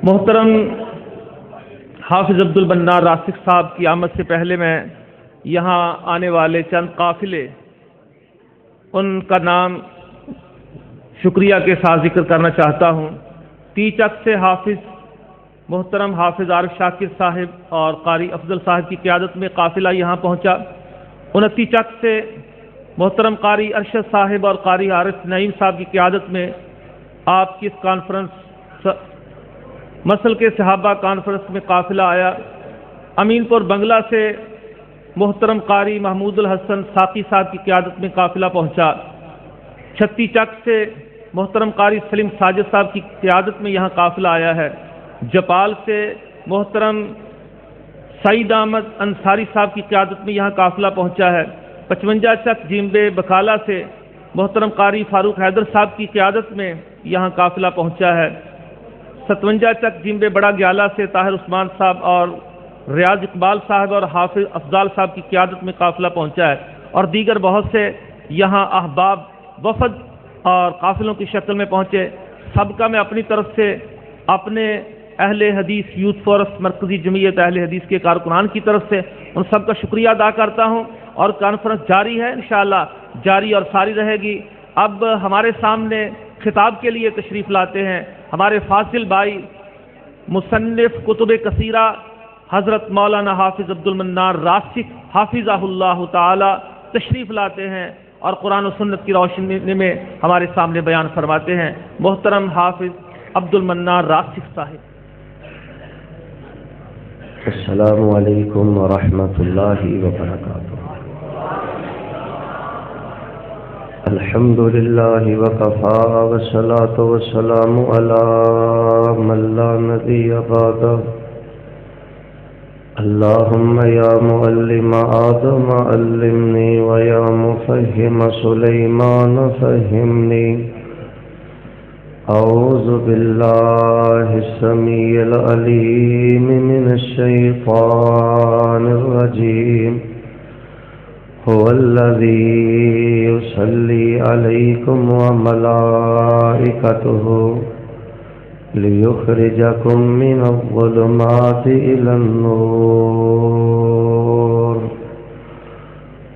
محترم حافظ عبدالمنان راسخ صاحب کی آمد سے پہلے میں یہاں آنے والے چند قافلے ان کا نام شکریہ کے ساتھ ذکر کرنا چاہتا ہوں۔ ٹی چک سے محترم حافظ عارف شاکر صاحب اور قاری افضل صاحب کی قیادت میں قافلہ یہاں پہنچا۔ 29 چک سے محترم قاری ارشد صاحب اور قاری عارف نعیم صاحب کی قیادت میں آپ کی اس کانفرنس مسل کے صحابہ کانفرنس میں قافلہ آیا۔ امین پور بنگلہ سے محترم قاری محمود الحسن ساقی صاحب کی قیادت میں قافلہ پہنچا۔ 36 چک سے محترم قاری سلیم ساجد صاحب کی قیادت میں یہاں قافلہ آیا ہے۔ جپال سے محترم سعید احمد انصاری صاحب کی قیادت میں یہاں قافلہ پہنچا ہے۔ 55 چک جیمبے بکالہ سے محترم قاری فاروق حیدر صاحب کی قیادت میں یہاں قافلہ پہنچا ہے۔ 57 چک جیمبے بڑا گیالہ سے طاہر عثمان صاحب اور ریاض اقبال صاحب اور حافظ افضال صاحب کی قیادت میں قافلہ پہنچا ہے، اور دیگر بہت سے یہاں احباب وفد اور قافلوں کی شکل میں پہنچے۔ سب کا میں اپنی طرف سے اپنے اہل حدیث یوتھ فورس مرکزی جمعیت اہل حدیث کے کارکنان کی طرف سے ان سب کا شکریہ ادا کرتا ہوں، اور کانفرنس جاری ہے، انشاءاللہ جاری اور ساری رہے گی۔ اب ہمارے سامنے خطاب کے لیے تشریف لاتے ہیں ہمارے فاضل بھائی مصنف کتب کثیرہ حضرت مولانا حافظ عبدالمنان راسخ حافظہ اللہ تعالی تشریف لاتے ہیں اور قرآن و سنت کی روشنی میں ہمارے سامنے بیان فرماتے ہیں۔ محترم حافظ عبدالمنان راسخ صاحب۔ السلام علیکم ورحمۃ اللہ وبرکاتہ۔ الحمد للہ وکفی والصلاۃ والسلام علی من لا نبی بعدہ۔ اللہم یا معلم آدم علمنی ویا مفہم سلیمان فہمنی۔ اعوذ باللہ السمیع العلیم من الشیطان الرجیم۔ هو الذی یصلی علیکم وملائکتہ لیخرجکم من الظلمات الی النور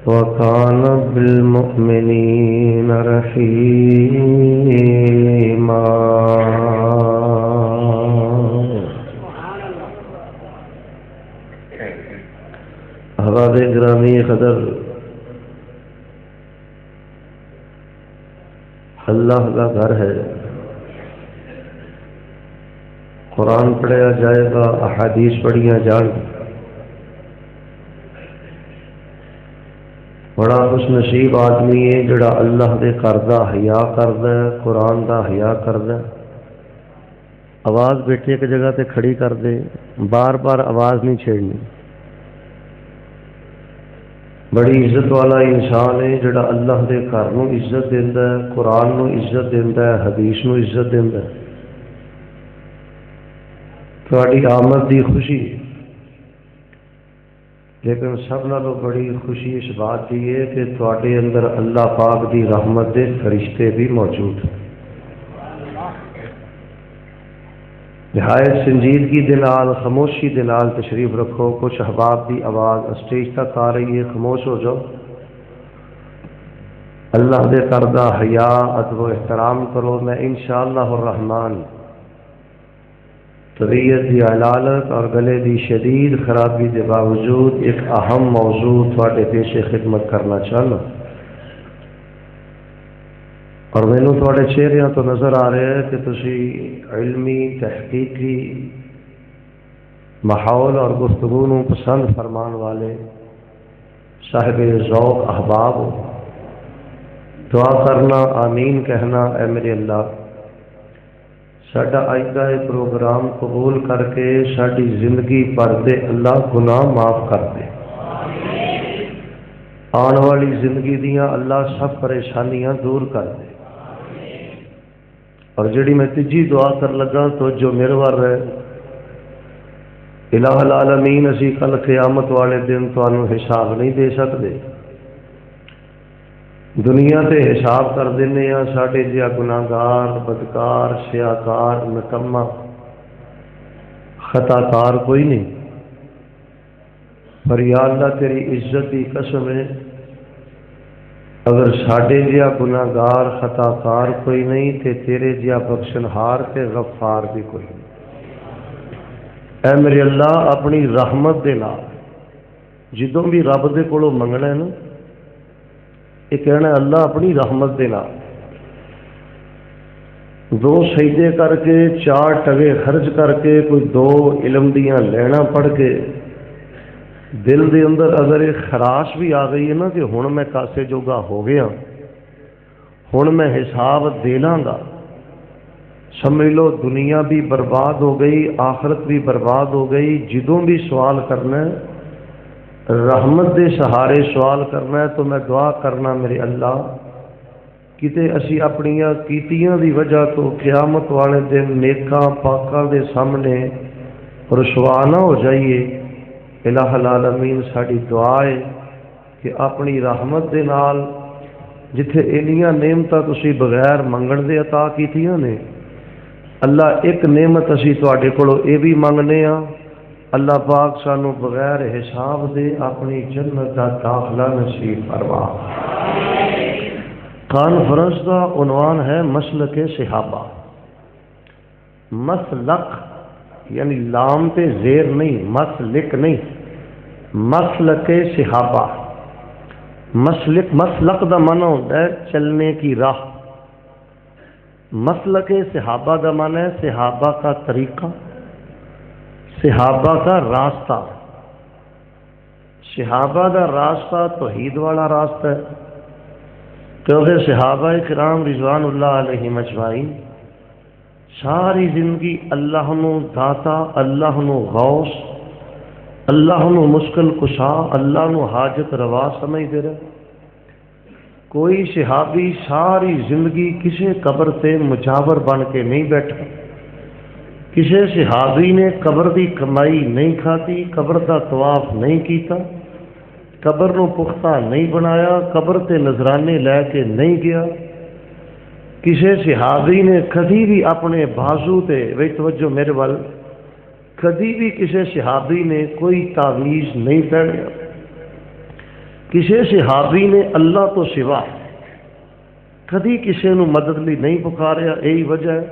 وکان بالمؤمنین رحیما۔ احباب گرامی قدر، اللہ کا گھر ہے، قرآن پڑھیا جائے گا، احادیث پڑھیا جان۔ بڑا خوش نصیب آدمی ہے جڑا اللہ دے گھر دا حیا کردا ہے، قرآن دا حیا کردا ہے۔ آواز بیٹھے ایک جگہ تے کھڑی کر دے، بار بار آواز نہیں چھیڑنی۔ بڑی عزت والا انسان ہے جڑا اللہ دے گھر نو عزت دیندا ہے، قرآن نو عزت دیندا ہے، حدیث نو عزت دیندا ہے۔ تھوڑی آمد دی خوشی، لیکن سب نالوں بڑی خوشی اس بات کی ہے کہ تھوڑے اندر اللہ پاک دی رحمت دے فرشتے بھی موجود ہیں۔ نہایت سنجیدگی دے نال، خاموشی دے نال تشریف رکھو۔ کچھ احباب دی آواز اسٹیج تک آ رہی ہے، خاموش ہو جاؤ۔ اللہ دے گھر دا حیا ادب و احترام کرو۔ میں انشاءاللہ الرحمن طبیعت دی علالت اور گلے دی شدید خرابی دے باوجود ایک اہم موضوع تھوڑے پیش خدمت کرنا چاہنا، اور مینوں تھوڑے چہریاں تو نظر آ رہے ہے کہ تسی علمی تحقیقی ماحول اور گفتگو نو پسند فرمان والے صاحب ذوق احباب ہو۔ دعا کرنا، آمین کہنا، اے میرے اللہ ساڈا اج دا یہ پروگرام قبول کر کے ساری زندگی پر دے اللہ گناہ معاف کر دے، آن والی زندگی دیاں اللہ سب پریشانیاں دور کر دے۔ اور جڑی میں تیجی دعا کر لگا تو جو میرے وار ہے، الہ العالمین اسی کل قیامت والے دن تانوں حساب نہیں دے سکتے، دنیا تے حساب کر دینے ہاں۔ ساڈے جہا گناہگار، بدکار، سیاکار، نکما خطا کار کوئی نہیں، پر یا اللہ تیری عزت کی قسم ہے، اگر ساڈے جہا گناہگار خطا کار کوئی نہیں تے تیرے جہا بخشنہار تے غفار بھی کوئی نہیں۔ اے میرے اللہ اپنی رحمت دے نال جدوں بھی رب دے کولوں منگنا ہے نا، یہ کہنا ہے اللہ اپنی رحمت دے نال، دو سجدے کر کے، چار ٹگے خرچ کر کے، کوئی دو علم دیاں لینا پڑھ کے، دل دے اندر اگر ایک خراش بھی آ گئی ہے نا کہ ہن میں کاسے جوگا ہو گیا، ہن میں حساب دے لاں گا، سمجھ لو دنیا بھی برباد ہو گئی، آخرت بھی برباد ہو گئی۔ جدوں بھی سوال کرنا ہے رحمت دے سہارے سوال کرنا ہے تو میں دعا کرنا میرے اللہ کتے اسی اپنیاں کیتیاں دی وجہ تو قیامت والے دن نیکاں پاکاں دے سامنے رسوا نہ ہو جائیے۔ الہ العالمین ساڈی دعا ہے کہ اپنی رحمت دے نال جتھے انیاں نعمتاں تسی بغیر منگن دے عطا کیتیاں نے، اللہ ایک نعمت اسی تواڈے کولوں اے بھی منگنے ہاں، اللہ پاک سانو بغیر حساب دے اپنی جنت دا داخلہ نصیب فرما۔ کانفرنس کا عنوان ہے مسلک صحابہ۔ مسلک یعنی لام تے زیر نہیں، مسلک نہیں، مسلک صحابہ۔ مسلک دا معنی ہوتا ہے چلنے کی راہ، مسلک صحابہ دا معنی ہے صحابہ کا طریقہ، صحابہ کا راستہ۔ صحابہ دا راستہ توحید والا راستہ ہے، کیونکہ صحابہ کرام رضوان اللہ علیہم اجمعین ساری زندگی اللہ نو داتا، اللہ نو غوث، اللہ نو مشکل کشا، اللہ نو حاجت روا سمجھتے رہے۔ کوئی صحابی ساری زندگی کسی قبر تے مجاور بن کے نہیں بیٹھا، کسی صحابی نے قبر دی کمائی نہیں کھاتی، قبر دا طواف نہیں کیتا، قبر نو پختہ نہیں بنایا، قبر تے نذرانے لے کے نہیں گیا۔ کسی صحابی نے کدی بھی اپنے بازو تے وی توجہ میرے وال، کدی بھی کسی صحابی نے کوئی تعویذ نہیں پہنیا، کسی صحابی نے اللہ تو سوا کدی کسی نو مدد لی نہیں پکاریا۔ یہی وجہ ہے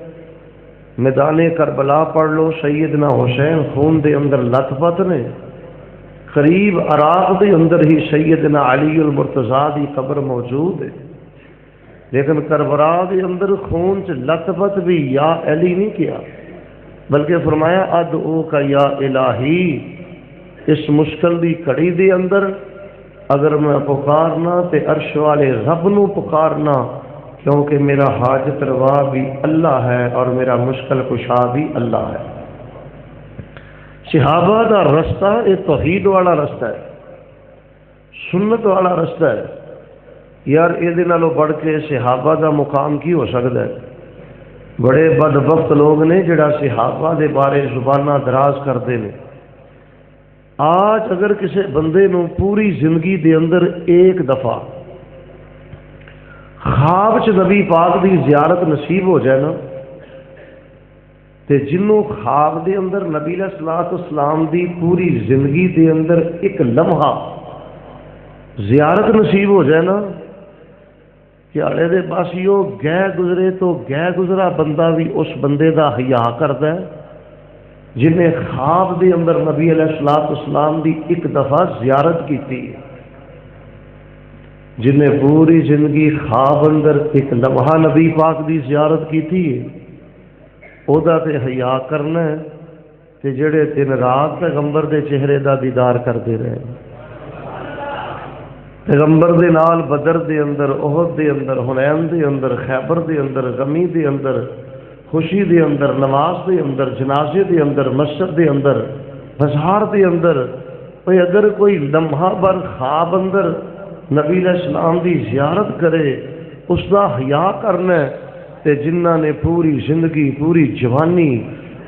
میدان کربلا پڑھ لو، سیدنا حسین خون دے اندر لت پت نے، قریب عراق دے اندر ہی سیدنا علی المرتضیٰ دی قبر موجود ہے، لیکن کربلا دے اندر خون چ لت پت بھی یا علی نہیں کیا، بلکہ فرمایا ادعو کا یا الہی، اس مشکل دی کڑی دے اندر اگر میں پکارنا تے عرش والے رب نو پکارنا، کیونکہ میرا حاجت روا بھی اللہ ہے اور میرا مشکل کشا بھی اللہ ہے۔ صحابہ دا رستہ یہ توحید والا رستہ ہے، سنت والا رستہ ہے۔ یار یہ نالوں بڑھ کے صحابہ دا مقام کی ہو سکتا ہے؟ بڑے بدبخت لوگ نے جڑا صحابہ دے بارے زبانہ دراز کرتے ہیں۔ آج اگر کسی بندے نو پوری زندگی دے اندر ایک دفعہ خواب چ نبی پاک دی زیارت نصیب ہو جائے نا، تے جنوں خواب دے اندر نبی علیہ الصلوۃ والسلام دی پوری زندگی دے اندر ایک لمحہ زیارت نصیب ہو جائے نا، کہ اڑے دے پاسیوں گئے گزرے تو گئے گزرا بندہ بھی اس بندے دا حیا کرتا ہے جنہیں خواب دے اندر نبی علیہ الصلوۃ والسلام دی ایک دفعہ زیارت کی، جنہیں پوری زندگی خواب اندر ایک لمحہ نبی پاک دی زیارت کی تھی، او دا تے حیا کرنا ہے تے جڑے دن رات پیغمبر دے چہرے دا دیدار کرتے رہے، پیغمبر دے نال بدر دے اندر، احد دے اندر، حنین دے اندر، خیبر دے اندر، غمی دے اندر، خوشی دے اندر، نماز دے اندر، جنازے دے اندر، مسجد دے اندر، بازار دے اندر، کوئی اگر کوئی لمحہ بر خواب اندر نبی علیہ السلام دی زیارت کرے، اس دا حیا کرنا ہے، تے جنہ نے پوری زندگی پوری جوانی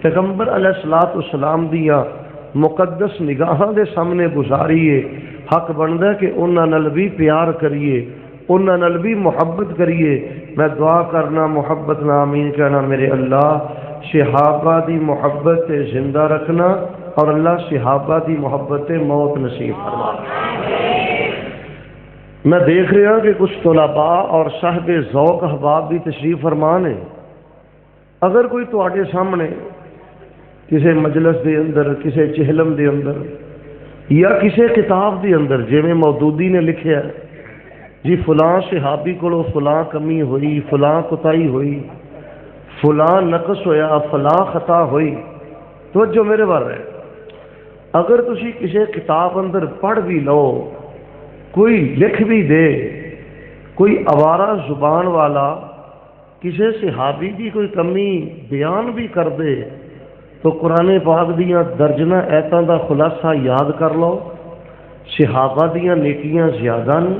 پیغمبر علیہ الصلوۃ والسلام دیا مقدس نگاہاں دے سامنے گزاریے، حق بنتا ہے کہ انہاں نال بھی پیار کریے، انہاں نال بھی محبت کریے۔ میں دعا کرنا محبت نہ آمین کہنا میرے اللہ صحابہ دی محبت تے زندہ رکھنا، اور اللہ صحابہ دی محبت تے موت نصیب فرما۔ میں دیکھ رہا کہ کچھ طلباء اور صاحب ذوق احباب بھی تشریف فرمان ہے۔ اگر کوئی تواڈے سامنے کسی مجلس دے اندر، کسی چہلم دے اندر یا کسی کتاب دے اندر جویں مودودی نے لکھیا ہے جی فلاں صحابی کو فلاں کمی ہوئی، فلاں کوتاہی ہوئی، فلاں نقص ہویا، فلاں خطا ہوئی، توجہ میرے بار ہے، اگر تسی کسی کتاب اندر پڑھ بھی لو، کوئی لکھ بھی دے، کوئی آوارہ زبان والا کسی صحابی کی کوئی کمی بیان بھی کر دے، تو قرآن پاک دیاں درجنہ ایتاں دا خلاصہ یاد کر لو، صحابہ دیاں نیکیاں زیادہ نے،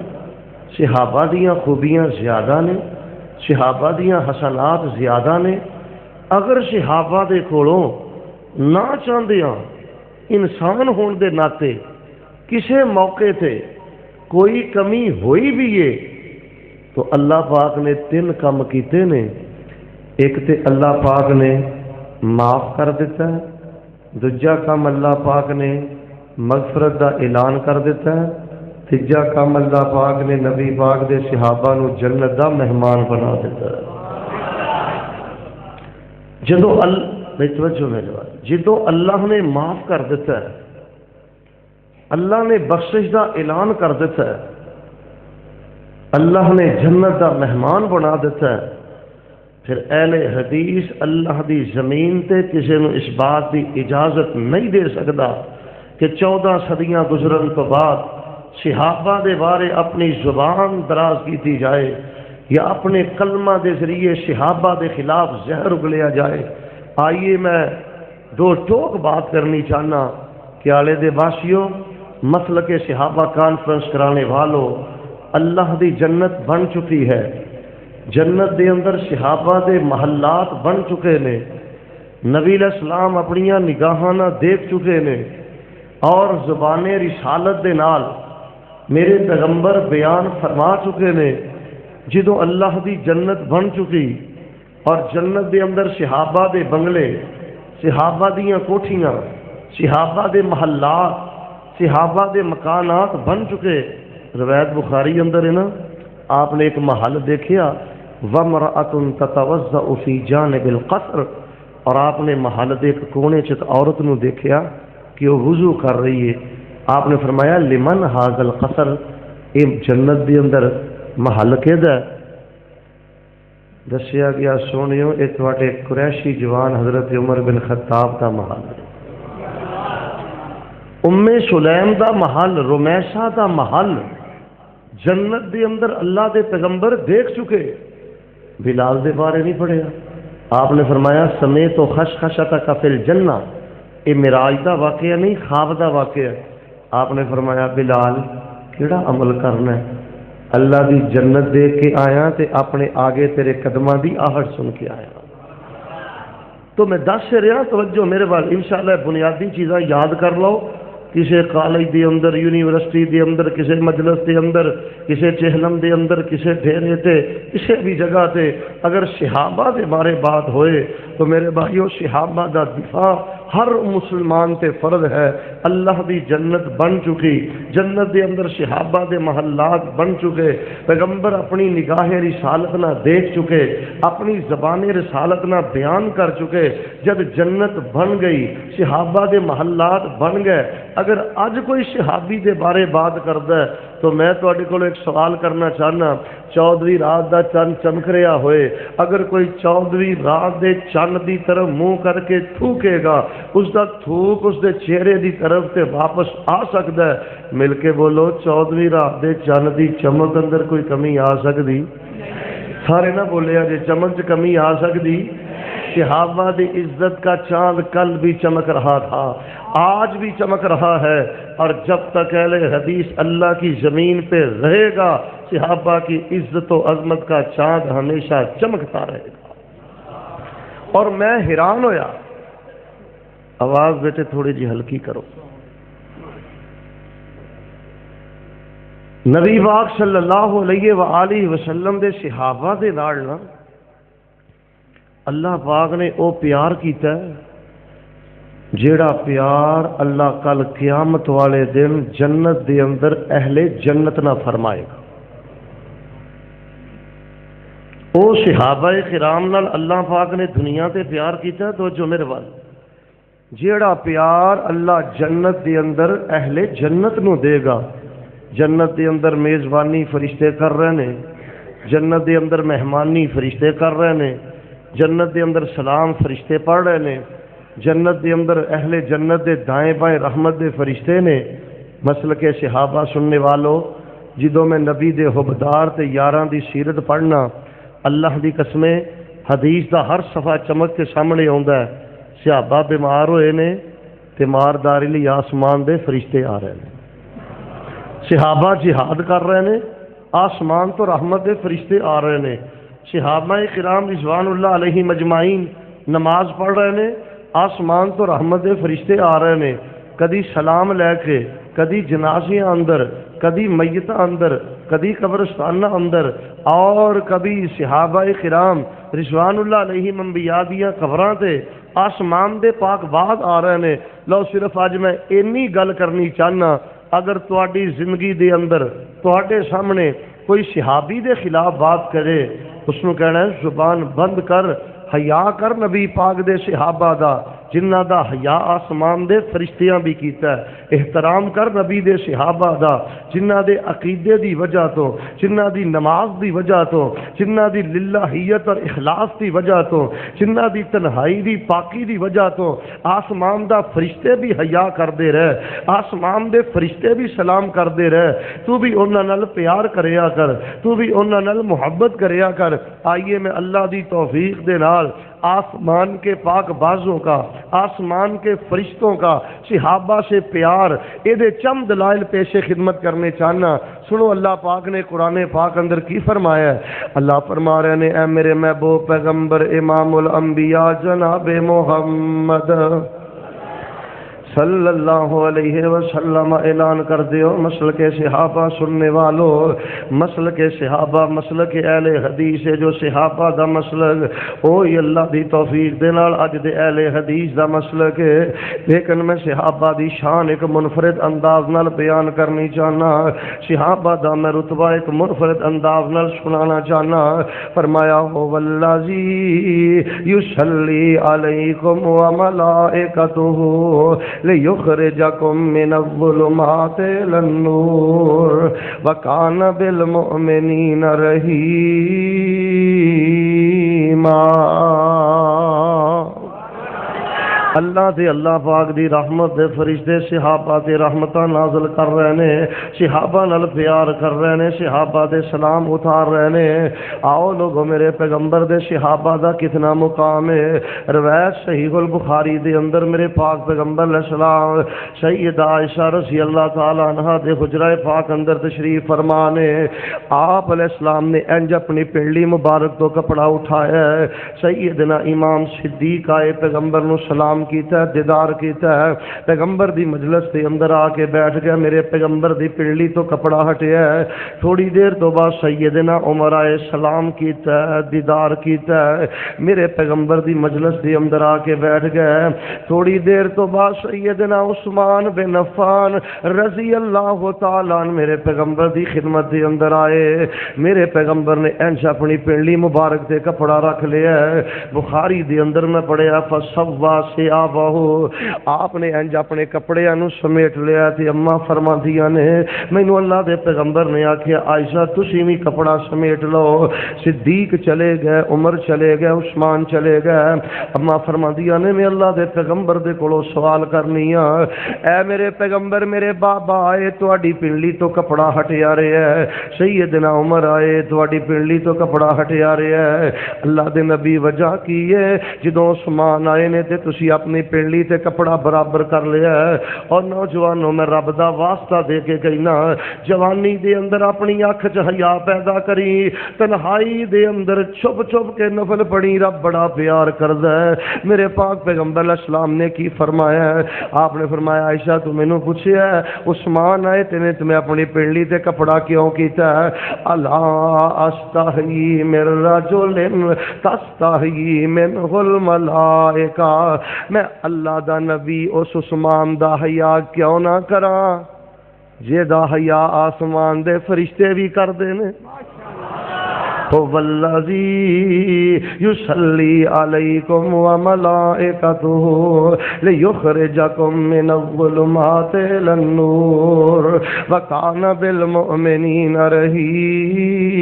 صحابہ دیاں خوبیاں زیادہ نے، صحابہ دیاں حسنات زیادہ نے۔ اگر صحابہ دے کولوں نہ چاہدیاں انسان ہون دے ناتے کسے موقع تے کوئی کمی ہوئی بھی ہے، تو اللہ پاک نے 3 کام کیتے نے۔ ایک تے اللہ پاک نے معاف کر دیتا ہے، دوجا کام اللہ پاک نے مغفرت دا اعلان کر دیتا ہے، تیجا کام اللہ پاک نے نبی پاک دے صحابہ نو جنت دا مہمان بنا دیتا ہے۔ جدو اللہ نے معاف کر دیتا ہے، اللہ نے بخشش دا اعلان کر دیتا ہے، اللہ نے جنت دا مہمان بنا دیتا ہے، پھر اہل حدیث اللہ دی زمین تے کسی نو اس بات دی اجازت نہیں دے سکتا کہ 14 صدیاں گزرن تو بعد صحابہ دے بارے اپنی زبان دراز کی جائے یا اپنے کلمہ دے ذریعے صحابہ دے خلاف زہر اگلیا جائے۔ آئیے میں 2 ٹوک بات کرنی چاہنا کہ آلے دے باشیوں، مسلک صحابہ کانفرنس کرانے والوں، اللہ دی جنت بن چکی ہے، جنت دے اندر صحابہ دے محلات بن چکے نے، نبی علیہ السلام اپنیاں نگاہاں نہ دیکھ چکے نے، اور زبان رسالت دے نال میرے پیغمبر بیان فرما چکے نے۔ جدوں اللہ دی جنت بن چکی اور جنت دے اندر صحابہ دے بنگلے، صحابہ دیاں کوٹھیاں، صحابہ دے محلات، صحابہ دے مکانات بن چکے۔ روایت بخاری اندر ہے نا، آپ نے ایک محل دیکھیا وَمْرَأَةٌ تَتَوَضَّأُ فِي جَانِبِ الْقَصْرِ، اور آپ نے محل دے ایک کونے چ عورت نو دیکھیا کہ وہ وضو کر رہی ہے۔ آپ نے فرمایا لمن ھذا القصر، اے جنت دے اندر محل کہدا ہے؟ دسیا گیا سونیو اے تواڈے قریشی جوان حضرت عمر بن خطاب دا محل ہے، ام سلیم دا محل، رمیسہ دا محل جنت دے اندر اللہ دے پیغمبر دیکھ چکے۔ بلال دے بارے نہیں پڑھیا، آپ نے فرمایا سمیت و خشخشتک فی الجنہ، یہ معراج دا واقعہ نہیں، خواب دا واقعہ۔ آپ نے فرمایا بلال کیڑا عمل کرنا ہے؟ اللہ دی جنت دیکھ کے آیا تے اپنے آگے تیرے قدماں دی آہٹ سن کے آیا۔ تو میں دس سے رہا، توجہ میرے بال، انشاءاللہ بنیادی چیزاں یاد کر لو۔ کسی کالج دے اندر، یونیورسٹی دے اندر، کسی مجلس دے اندر، کسی چہلم دے اندر، کسی ڈھیرے تے، کسی بھی جگہ تے اگر صحابہ دے بارے بات ہوئے تو میرے بھائیو صحابہ دا دفاع ہر مسلمان تے فرض ہے۔ اللہ دی جنت بن چکی، جنت دے اندر صحابہ دے محلات بن چکے، پیغمبر اپنی نگاہ رسالت نہ دیکھ چکے، اپنی زبان رسالت نہ بیان کر چکے۔ جب جنت بن گئی، صحابہ دے محلات بن گئے، اگر اج کوئی صحابی دے بارے بات کردا ہے تو میں تواڈے کول ایک سوال کرنا چاہنا، 14ویں رات دا چند چمک رہا ہوئے، اگر کوئی 14ویں رات دے چند دی طرف منہ کر کے تھوکے گا، اس دا تھوک اس دے چہرے دی طرف تے واپس آ سکتا ہے؟ مل کے بولو 14ویں رات دے چند دی چمک اندر کوئی کمی آ سکتی؟ سارے نہ بولے جی چمک چ کمی آ سکتی؟ صحابہ دی عزت کا چاند کل بھی چمک رہا تھا، آج بھی چمک رہا ہے، اور جب تک اہل حدیث اللہ کی زمین پہ رہے گا صحابہ کی عزت و عظمت کا چاند ہمیشہ چمکتا رہے گا۔ اور میں حیران ہویا، آواز بیٹے تھوڑی جی ہلکی کرو، نبی پاک صلی اللہ علیہ وآلہ وسلم دے صحابہ دے نال نا اللہ پاک نے وہ پیار کیتا ہے جیڑا پیار اللہ کل قیامت والے دن جنت دے اندر اہل جنت نہ فرمائے گا۔ او صحابہ کرام نال اللہ پاک نے دنیا تے پیار کیتا ہے، تو جو میرے وال جیڑا پیار اللہ جنت دے اندر اہل جنت نو دے گا، جنت دے اندر میزبانی فرشتے کر رہے نے، جنت دے اندر مہمانی فرشتے کر رہے نے، جنت دے اندر سلام فرشتے پڑھ رہے نے، جنت دے اندر اہل جنت دے دائیں بائیں رحمت دے فرشتے نے۔ مسلک صحابہ سننے والوں، جدوں میں نبی دے حبدار تے یاراں دی سیرت پڑھنا، اللہ دی قسمیں حدیث دا ہر صفحہ چمک کے سامنے آوندا ہے۔ صحابہ بیمار ہوئے نے تے مارداری لی آسمان دے فرشتے آ رہے ہیں، صحابہ جہاد کر رہے نے، آسمان تو رحمت دے فرشتے آ رہے نے، صحابہ کرام رضوان اللہ علیہ مجمعین نماز پڑھ رہے نے، آسمان تو رحمت دے فرشتے آ رہے نے، کدی سلام لے کے، کدی جنازیاں اندر، کدی میتاں اندر، کدی قبرستانہ اندر، اور کبھی صحابہ کرام رضوان اللہ علیہ انبیاء دیاں قبراں تے آسمان دے پاک باد آ رہے نے۔ لو صرف اج میں اینی گل کرنی چاہنا، اگر تواڈی زندگی دے اندر تواڈے سامنے کوئی صحابی دے خلاف بات کرے، اس نو کہنا ہے زبان بند کر، حیا کر نبی پاک دے صحابہ دا، جنہ دا حیا آسمان دے فرشتیاں بھی کیتا ہے۔ احترام کر نبی دے صحابہ دا، جنہ دے عقیدے دی وجہ تو، جنہ دی نماز دی وجہ تو، جنہ دی للہیت اور اخلاص دی وجہ تو، جنہ دی تنہائی دی پاکی دی وجہ تو آسمان دا فرشتے بھی حیا کردے رہے، آسمان دے فرشتے بھی سلام کردے رہے۔ تو بھی انہاں نال پیار کریا کر، تو بھی انہاں نال محبت کریا کر۔ آئیے میں اللہ دی توفیق دے نال آسمان کے پاک بازوں کا، آسمان کے فرشتوں کا صحابہ سے پیار، یہ چند دلائل پیش خدمت کرنے چاہنا۔ سنو اللہ پاک نے قرآن پاک اندر کی فرمایا ہے۔ اللہ فرما رہے نے، اے میرے محبوب پیغمبر امام الانبیاء جناب محمد صلی اللہ علیہ وسلم اعلان کر دیو، مسلک صحابہ سننے والو، مسلک صحابہ مسلک اہل حدیث ہے، جو صحابہ دا مسلک اوہی اللہ دی توفیق دے نال اج دے اہل حدیث دا مسلک ہے۔ لیکن میں صحابہ دی شان ایک منفرد انداز نال بیان کرنی چاہنا، صحابہ دا میں رتبہ ایک منفرد انداز نال سنانا چاہنا۔ فرمایا ہو والذی یصلی علیکم وملائکتہ لِيُخْرِجَكُم مِّنَ الظُّلُمَاتِ إِلَى النُّورِ وَكَانَ بِالْمُؤْمِنِينَ رَحِيمًا۔ اللہ دے اللہ پاک دی رحمت دے فرشتے صحابہ دے رحمتاں نازل کر رہے نے، صحابہ نال پیار کر رہے نے، صحابہ دے سلام اتار رہے نے۔ آؤ لوگو میرے پیغمبر دے صحابہ دا کتنا مقام ہے۔ روایت صحیح البخاری دے اندر میرے پاک پیغمبر علیہ السلام سیدہ عائشہ رضی اللہ تعالی عنہا دے حجرہ پاک اندر تشریف فرمانے، آپ علیہ السلام نے انج اپنی پنڈلی مبارک تو کپڑا اٹھایا ہے، سیدنا امام صدیق آئے پیغمبر نو سلام کیتا ہے، دیدار کیتا ہے، پیغمبر دی مجلس دے اندر آ کے بیٹھ گیا، میرے پیغمبر دی پنڈلی تو کپڑا ہٹیا ہے۔ تھوڑی دیر تو بعد سیدنا عمر آئے، سلام کیتا ہے، دیدار کیتا ہے، میرے پیغمبر دی مجلس دے اندر آ کے بیٹھ گئے۔ تھوڑی دیر تو بعد سیدنا عثمان بن عفان رضی اللہ تعالیٰ عنہ میرے پیغمبر دی خدمت دے اندر آئے، میرے پیغمبر نے انج اپنی پنڈلی مبارک تے کپڑا رکھ لیا ہے۔ بخاری دے اندر میں پڑھیا فسوا سے آپ نے انج اپنے کپڑے نو سمیٹ لیا تھی۔ اما فرماندیاں نے مینوں اللہ دے پیغمبر نے آکھیا عائشہ تسی بھی کپڑا سمیٹ لو۔ صدیق چلے گئے، عمر چلے گئے، عثمان چلے گئے۔ اما فرماندیاں نے میں اللہ دے پیغمبر دے کولوں سوال کرنی ہاں، اے میرے پیغمبر میرے بابا آئے تہاڈی پنڈلی تو کپڑا ہٹیا رہیا ہے، سیدنا عمر آئے تہاڈی پنڈلی تو کپڑا ہٹیا رہیا ہے، اللہ دے نبی وجہ کی ہے؟ جدوں عثمان آئے نے تے تسی اپنی پنڈلی تے کپڑا برابر کر لیا ہے۔ اور نوجوانوں میں رب دا واسطہ دے کے کہنا جوانی دے اندر اپنی اکھ چ حیا پیدا کری، تنہائی دے اندر چھپ چھپ کے نفل پڑھی، رب بڑا پیار کردا ہے۔ میرے پاک پیغمبر علیہ السلام نے کی فرمایا ہے؟ آپ نے فرمایا عائشہ تو مینوں پوچھیا ہے عثمان آئے تے تمہیں اپنی پنڈلی تے کپڑا کیوں کیتا ہے؟ الا استحی من رجل تستحی منہ الملائکہ، میں اللہ دا نبی اس عثمان دا حیا کیوں نہ کراں جے دا حیا آسمان دے فرشتے بھی کر دے نے۔ والذی یصلی علیکم وملائکتہ لیخرجکم من الظلمات الی النور وکان بالمؤمنین رحیما۔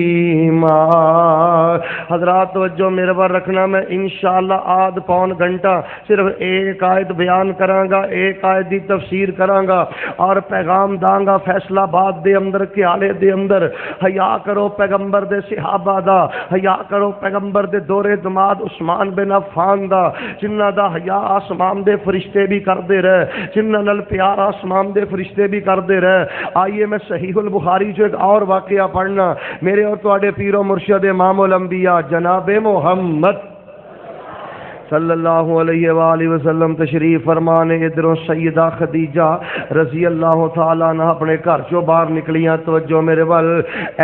حضرات توجہ میرے پر رکھنا، میں انشاءاللہ آدھ پون گھنٹہ صرف ایک آیت بیان کراں گا، ایک آیت دی تفسیر کراں گا اور پیغام داں گا فیصلہ آباد دے اندر کیالے دے اندر حیا کرو پیغمبر دے صحابہ دا، حیا کرو پیغمبر دے دور دماد عثمان بن عفان دا، جنہ دا حیا آسمان دے فرشتے بھی کر دے رہے، جنہ نال پیار آسمان دے فرشتے بھی کر دے رہے۔ آئیے میں صحیح البخاری جو ایک اور واقعہ پڑھنا، میرے اور تواڈے پیر و مرشد امام الانبیاء جناب محمد صلی اللہ علیہ وآلہ وسلم تشریف فرمانے۔ ادھروں سیدہ خدیجہ رضی اللہ تعالیٰ عنہ اپنے گھر چوں باہر نکلیاں، توجہ میرے ول،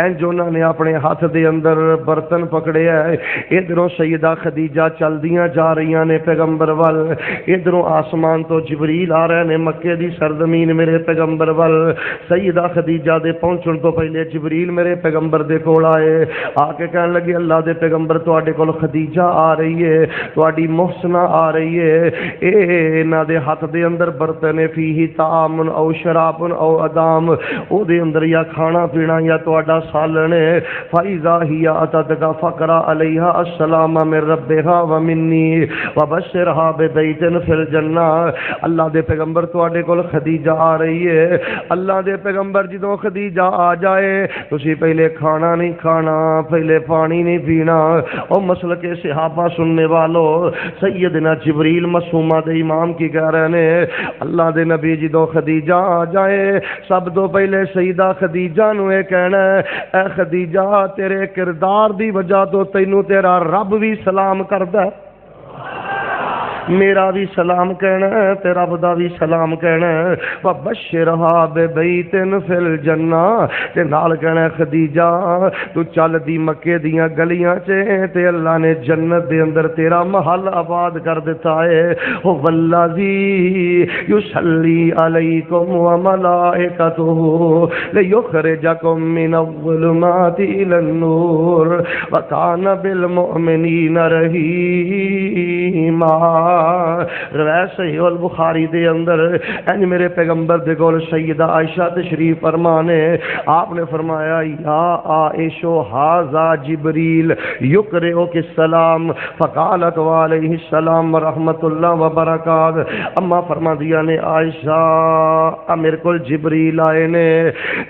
اینج انہوں نے اپنے ہاتھ دے اندر برتن پکڑے ہے۔ ادھروں سیدہ خدیجہ چلدیاں جا رہیاں نے پیغمبر ول، ادھروں آسمان تو جبریل آ رہے نے مکے دی سرزمین میرے پیغمبر ول۔ سیدہ خدیجہ دے پہنچن تو پہلے جبریل میرے پیغمبر دے کول آئے، آ کے کہنے لگے اللہ دے پیغمبر تواڈے کول خدیجہ آ رہی ہے، تواڈی محسنہ آ رہی ہے، اے نا دے ہاتھ دے اندر برتن فیہ طعام او شراب او ادام، او دے اندر یا کھانا پینا یا تواڈا سالن ہے۔ فاذا ہی اتتک فقرا علیہا السلام من ربھا ومنی وبشرھا ببیت فی الجنہ۔ اللہ دے پیغمبر تواڈے کول خدیجہ آ رہی ہے، اللہ دے پیغمبر جدوں خدیجہ آ جائے تسی پہلے کھانا نہیں کھانا، پہلے پانی نہیں پینا۔ او مسلک صحابہ سننے والو، سیدنا جبریل معصومہ دے امام کی کہہ رہے نے اللہ دے نبی جدوں خدیجہ آ جائے سب تو پہلے سیدہ خدیجہ نو اے کہنا ہے اے خدیجہ تیرے کردار دی وجہ تو تینوں تیرا رب بھی سلام کردا ہے، میرا بھی سلام کہنا ہے تے رب دا بھی سلام کہنا ہے۔ وبشرھا ببیت فی الجنہ، تے نال کہنا ہے خدیجہ تو چل دی مکے دیاں گلیاں چ تے اللہ نے جنت دے اندر تیرا محل آباد کر دیتا ہے۔ او والذی یصلی علیکم وملائکتہ لیخرجکم من الظلمات الی النور وکان بالمؤمنین رحیما۔ روایت صحیح البخاری دے اندر اینج میرے پیغمبر دے کول سیدہ عائشہ تشریف فرمانے، آپ نے فرمایا یا عائشہ ھذا جبریل یقرئک السلام، فقالت وعلیہ السلام ورحمۃ اللہ وبرکاتہ۔ اما فرما دیا نے عائشہ میرے کول جبریل آئے نے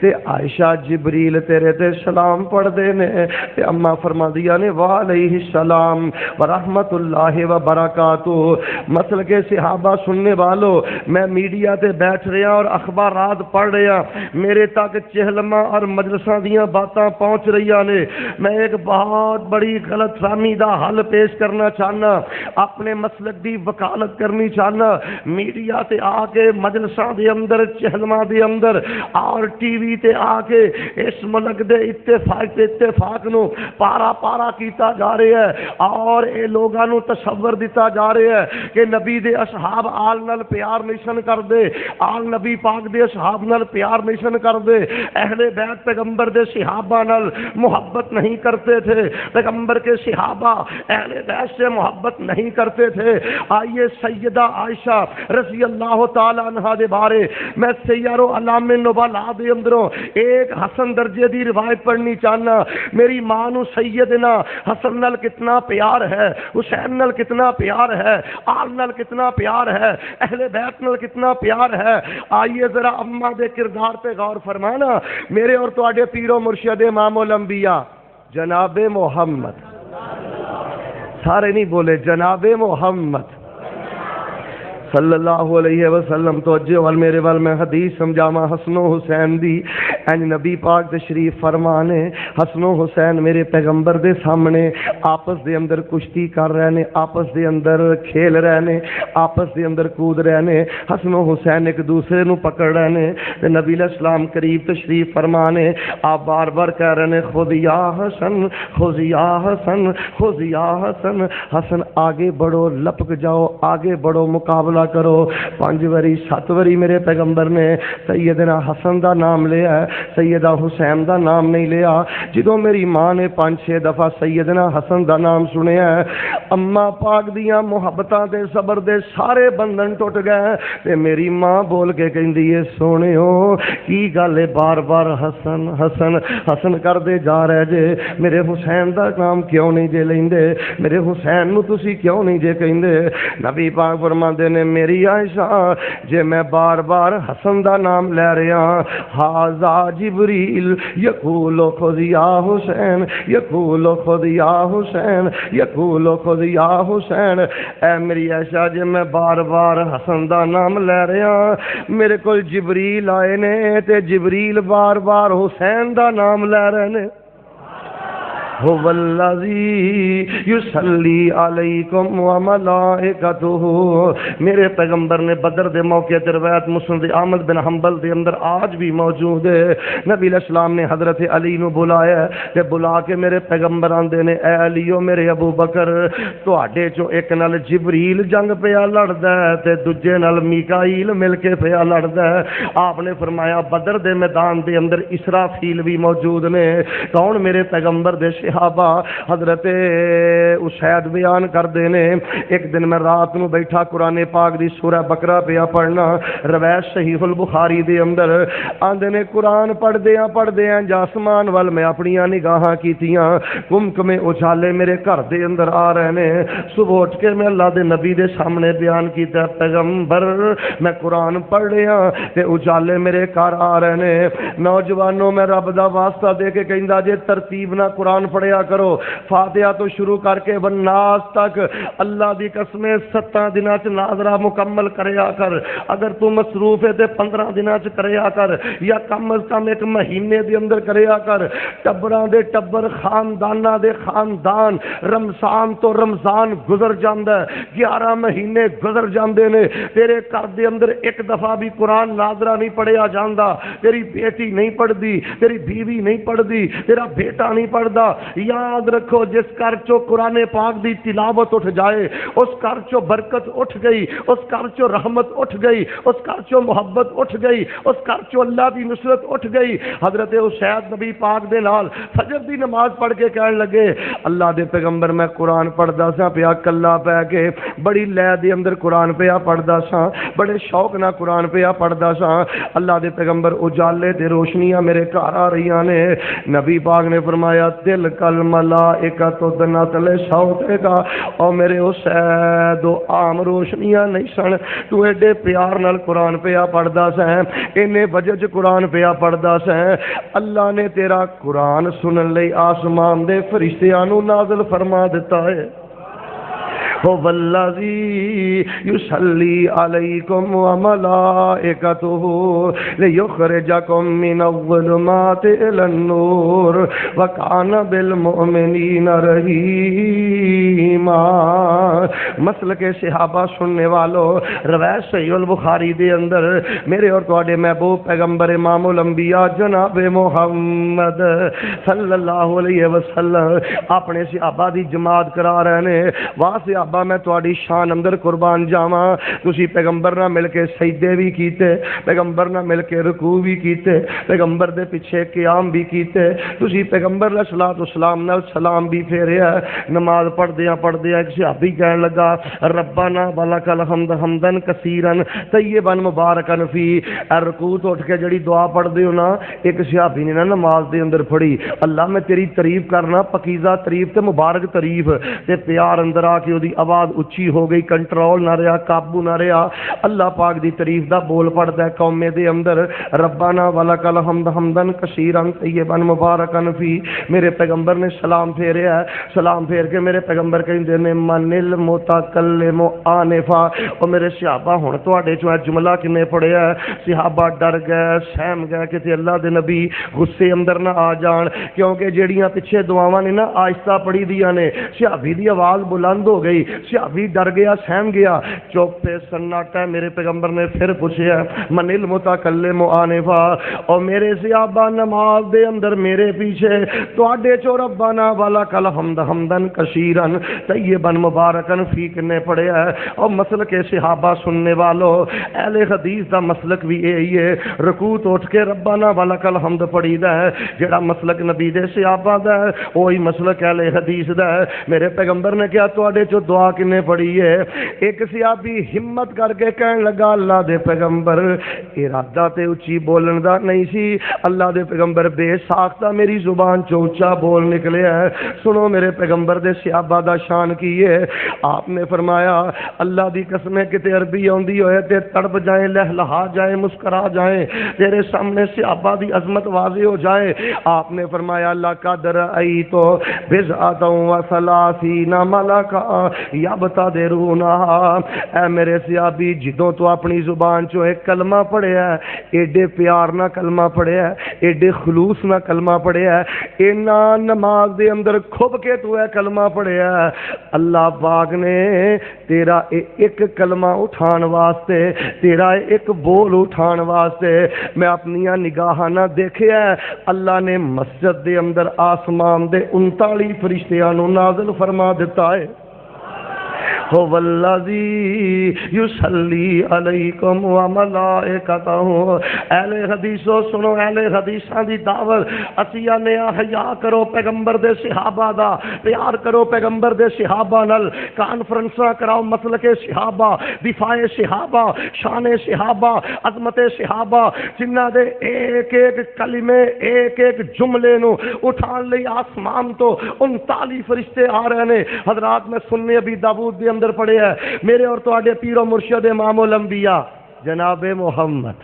تے عائشہ جبریل تیرے تے سلام پڑھ دے نے تے اما فرما دیا نے وعلیہ السلام ورحمۃ اللہ وبرکاتہ۔ مسل کے صحابہ سننے والوں، میں میڈیا تے بیٹھ رہا اور اخبارات پڑھ رہا، میرے تک چہلما اور مجلساں دیاں باتاں پہنچ رہی نے۔ میں ایک بہت بڑی غلط فہمی دا حل پیش کرنا چاہنا، اپنے مسلک دی وکالت کرنی چاہنا۔ میڈیا تے آ کے مجلساں دے اندر چہلما دے اندر اور ٹی وی تے آ کے اس ملک دے اتفاق نو پارا پارا کیتا جا رہا ہے اور اے لوگاں نو تصور دیتا جا رہا ہے کہ نبی دے اصحاب آل نال پیار نشن کر دے، آل نبی پاک دے اصحاب نال پیار نشن کر دے، اہل بیت پیغمبر دے صحابہ نال محبت نہیں کرتے تھے، پیغمبر کے صحابہ اہل بیت سے محبت نہیں کرتے تھے۔ آئیے سیدہ عائشہ رضی اللہ تعالی عنہا دے بارے میں سیر و علام نبلاء دے اندروں ایک حسن درجے دی روایت پڑھنی چاہنا۔ میری ماں نو سیدنا حسن نال کتنا پیار ہے، حسین نال کتنا پیار ہے، آل نال کتنا پیار ہے، اہل بیت نال کتنا پیار ہے۔ آئیے ذرا اماں دے کردار پہ غور فرمانا۔ میرے اور تواڈے پیر و مرشد امام الانبیاء جناب محمد، سارے نہیں بولے جناب محمد صلی اللہ علیہ وسلم توجہ وال میرے وال میں حدیث سمجھاواں حسن و حسین دی اینج نبی پاک تشریف فرمانے حسن و حسین میرے پیغمبر دے سامنے آپس دے اندر کشتی کر رہے نے آپس دے اندر کھیل رہے نے آپس دے اندر کود رہے نے حسن و حسین ایک دوسرے نو پکڑ رہے نے تے نبی علیہ السلام قریب تشریف فرمانے آپ بار بار کہہ رہے نے خود یا حسن خود یا حسن خود یا حسن حسن آگے بڑھو لپک جاؤ آگے بڑھو مقابلہ کرو 5 واری 7 واری میرے پیغمبر نے سیدنا حسن دا نام لیا ہے سیدہ حسین دا نام نہیں لیا جدوں میری ماں نے 5-6 دفعہ سیدنا حسن دا نام سنیا ہے اماں پاک دیاں محبتاں دے صبر دے سارے بندھن ٹوٹ گئے تے میری ماں بول کے کہندی ہے سونےو کی گل ہے بار بار حسن حسن حسن کر دے جا رہے جے میرے حسین دا نام کیوں نہیں جے لیندے میرے حسین نو تسی کیوں نہیں جے کہندے نبی پاک فرماندے نے میری عائشہ جے میں بار بار حسن دا نام لے رہا ھذا جبریل یقول خذ یا حسین یقول خذ یا حسین یقول خذ یا حسین اے میری عائشہ جے میں بار بار حسن دا نام لے رہا میرے کول جبریل آئے نے تے جبریل بار بار حسین دا نام لے رہے نے هو الذی یصلی علیکم وملائکتہ میرے پیغمبر نے بدر دے موقع تے روایت مسند احمد بن حنبل دے اندر آج بھی موجود ہے نبی علیہ السلام نے حضرت علی نو بلایا تے بلا کے میرے پیغمبر آندے نے اے علیو میرے ابو بکر تواڈے چوں ایک نال جبریل جنگ پیا لڑدا ہے تے دوجے نال میکائیل مل کے پیا لڑدا ہے آپ نے فرمایا بدر دے میدان دے اندر اسرافیل بھی موجود نے کون میرے پیغمبر دے صحابہ حضرت اسید بیان کر دینے ایک دن میں رات نو بیٹھا قرآن پاک دی سورہ بقرہ پہ پڑھنا روایت صحیح البخاری دے اندر آندے نے قرآن پڑھ دیاں جاسمان وال میں اپنی نگاہاں کیتیاں کمکمے اجالے میرے گھر دے اندر آ رہے نے صبح اٹھ کے میں اللہ دے نبی دے سامنے بیان کیتا پیغمبر میں قرآن پڑھ رہا تے اجالے میرے گھر آ رہے نے نوجوانوں میں رب دا واسطہ دے کے کہندا جے ترتیب نہ قرآن پڑھیا کرو فاتحہ تو شروع کر کے والناس تک اللہ دی قسم 7 دناں چ ناظرہ مکمل کریا کر اگر تو مصروف ہے تے 15 دناں چ کریا کر یا کم از کم ایک مہینے دے اندر کریا کر ٹبراں دے ٹبر خانداناں دے خاندان رمضان تو رمضان گزر جاندا ہے 11 مہینے گزر جاندے نے تیرے گھر دے اندر ایک دفعہ بھی قرآن ناظرہ نہیں پڑھیا جاندا تیری بیٹی نہیں پڑھدی تیری بیوی نہیں پڑھدی تیرا بیٹا نہیں پڑھدا یاد رکھو جس گھر چو قرآن پاک دی تلاوت اٹھ جائے اس گھر چو برکت اٹھ گئی اس گھر چو رحمت اٹھ گئی اس گھر چو محبت اٹھ گئی اس گھر چو اللہ دی نصرت اٹھ گئی حضرت حسین نبی پاک دے نال فجر دی نماز پڑھ کے کہنے لگے اللہ دے پیغمبر میں قرآن پڑھدا سا پیا کلا پہ کے بڑی لے دے اندر قرآن پیا پڑھدا سا بڑے شوق نہ قرآن پیا پڑھدا سا اللہ دے پیغمبر اجالے تے روشنیاں میرے گھر آ رہی نے نبی پاک نے فرمایا دل کل ملائکہ تو دناتل صوتے کا اور میرے حسین عام روشنیاں نہیں سن تو ایڈے پیار نال قرآن پیا پڑھدا سیں اینے وجہ چ قرآن پیا پڑھدا سیں اللہ نے تیرا قرآن سنن لئی آسمان دے فرشتیاں نو نازل فرما دیتا ہے هو الذی یصلی علیکم وملائکتہ لیخرجکم من الظلمات الی النور وکان بالمؤمنین رحیما مسلک صحابہ سننے والوں روایت صحیح البخاری دے اندر میرے اور تواڈے محبوب پیغمبر امام الانبیاء جناب محمد صلی اللہ علیہ وسلم اپنے صحابہ دی جماعت کرا رہے نے واہ صحابہ میں تواڈی شان اندر قربان جاواں تسی پیغمبر نال مل کے سجدے بھی کیتے پیغمبر نال مل کے رکوع بھی کیتے پیغمبر دے پیچھے قیام بھی کیتے تسی پیغمبر علیہ الصلوۃ والسلام نال سلام بھی پھیریا نماز پڑھدیاں ایک صحابی کہنے لگا ربنا ولک الحمد حمدن کثیرا طیبا مبارکا فی رکوع تو اٹھ کے جڑی دعا پڑھدے ہو نا ایک صحابی نے نا نماز دے اندر پڑھی اللہ میں تیری تعریف کرنا پکیزہ تعریف تے مبارک تعریف تے پیار اندر آ کے اودی آواز اچھی ہو گئی، کنٹرول نہ رہا، قابو نہ رہا، اللہ پاک دی تعریف دا بول پڑتا ہے قومے دے اندر، ربنا ولکل حمد حمدن کثیرا طیبا مبارکا فی۔ میرے پیغمبر نے سلام پھیریا ہے، سلام پھیر کے میرے پیغمبر کہندے نے من المتکلم آنفا۔ او میرے صحابہ ہن تواڈے چوں جملہ کنے پڑھیا ہے؟ صحابہ ڈر گئے، سہم گئے کہ اللہ دے نبی غصے اندر نہ آ جان، کیونکہ جیڑیاں پیچھے دعاواں نے نا آہستہ پڑھی دیاں نے، صحابی دی آواز بلند ہو گئی، صحابی ڈر گیا، سہم گیا، چپ پہ سناٹا۔ میرے پیغمبر نے پھر پوچھا من المتکلم آنفا، اور میرے صحابہ نماز دے اندر میرے پیچھے تواڈے چوں ربنا ولکل حمد حمدن کثیرا طیبا مبارکا فی کنے پڑھیا ہے؟ اور مسلک صحابہ سننے والوں، اہل حدیث دا مسلک بھی یہی ہے، رکوع تو اٹھ کے ربنا ولکل حمد پڑھی دا ہے، جڑا مسلک نبی دے صحابہ دا ہے وہی مسلک اہل حدیث دا ہے۔ میرے پیغمبر نے کیا تواڈے چوں دعا کنے پڑھی ہے؟ ایک صحابی ہمت کر کے کہن لگا اللہ دے پیغمبر، ارادہ تے اچھی بولن دا نہیں سی، اللہ دے پیغمبر بے ساختہ میری زبان چوں اچھا بول نکلے ہے۔ سنو میرے پیغمبر دے صحابہ دا شان کی ہے، آپ نے فرمایا اللہ دی قسم کتے عربی آندی ہوئے تے تڑپ جائیں، لہلہا جائیں، مسکرا جائیں، تیرے سامنے صحابہ دی عظمت واضح ہو جائے، آپ نے فرمایا لقد رأیت بضعۃ وثلاثین ملکا یبتدرونها۔ اے میرے صحابی، جدوں تو اپنی زبان چوں ایک کلمہ پڑھیا ہے، ایڈے پیار نہ کلمہ پڑھیا ہے، ایڈے خلوص نہ کلمہ پڑھیا ہے، اینا نماز دے اندر کھب کے تو ہے کلمہ پڑھیا ہے، اللہ پاک نے تیرا ایک کلمہ اٹھان واسطے، تیرا ایک بول اٹھان واسطے میں اپنی نگاہ نہ دیکھیا ہے، اللہ نے مسجد دے اندر آسمان دے 39 فرشتیاں نو نازل فرما دیتا ہے۔ هو الذی یصلی علیکم وملائکتہ۔ اہل حدیثو سنو، اہل حدیثاں دی دعوت اسی آنے حیا کرو پیغمبر دے صحابہ دا، پیار کرو پیغمبر دے صحابہ نال، کانفرنساں کراؤ مسلک صحابہ، دفاع صحابہ، شان صحابہ، عظمت صحابہ، جنہ دے ایک ایک کلمے، ایک ایک جملے نو اٹھان لئی آسمان تو 39 فرشتے آ رہے نے۔ حضرات میں سننے ابی داؤد دے اندر پڑے ہے، میرے اور تواڈے پیر و مرشد امام الانبیاء جناب محمد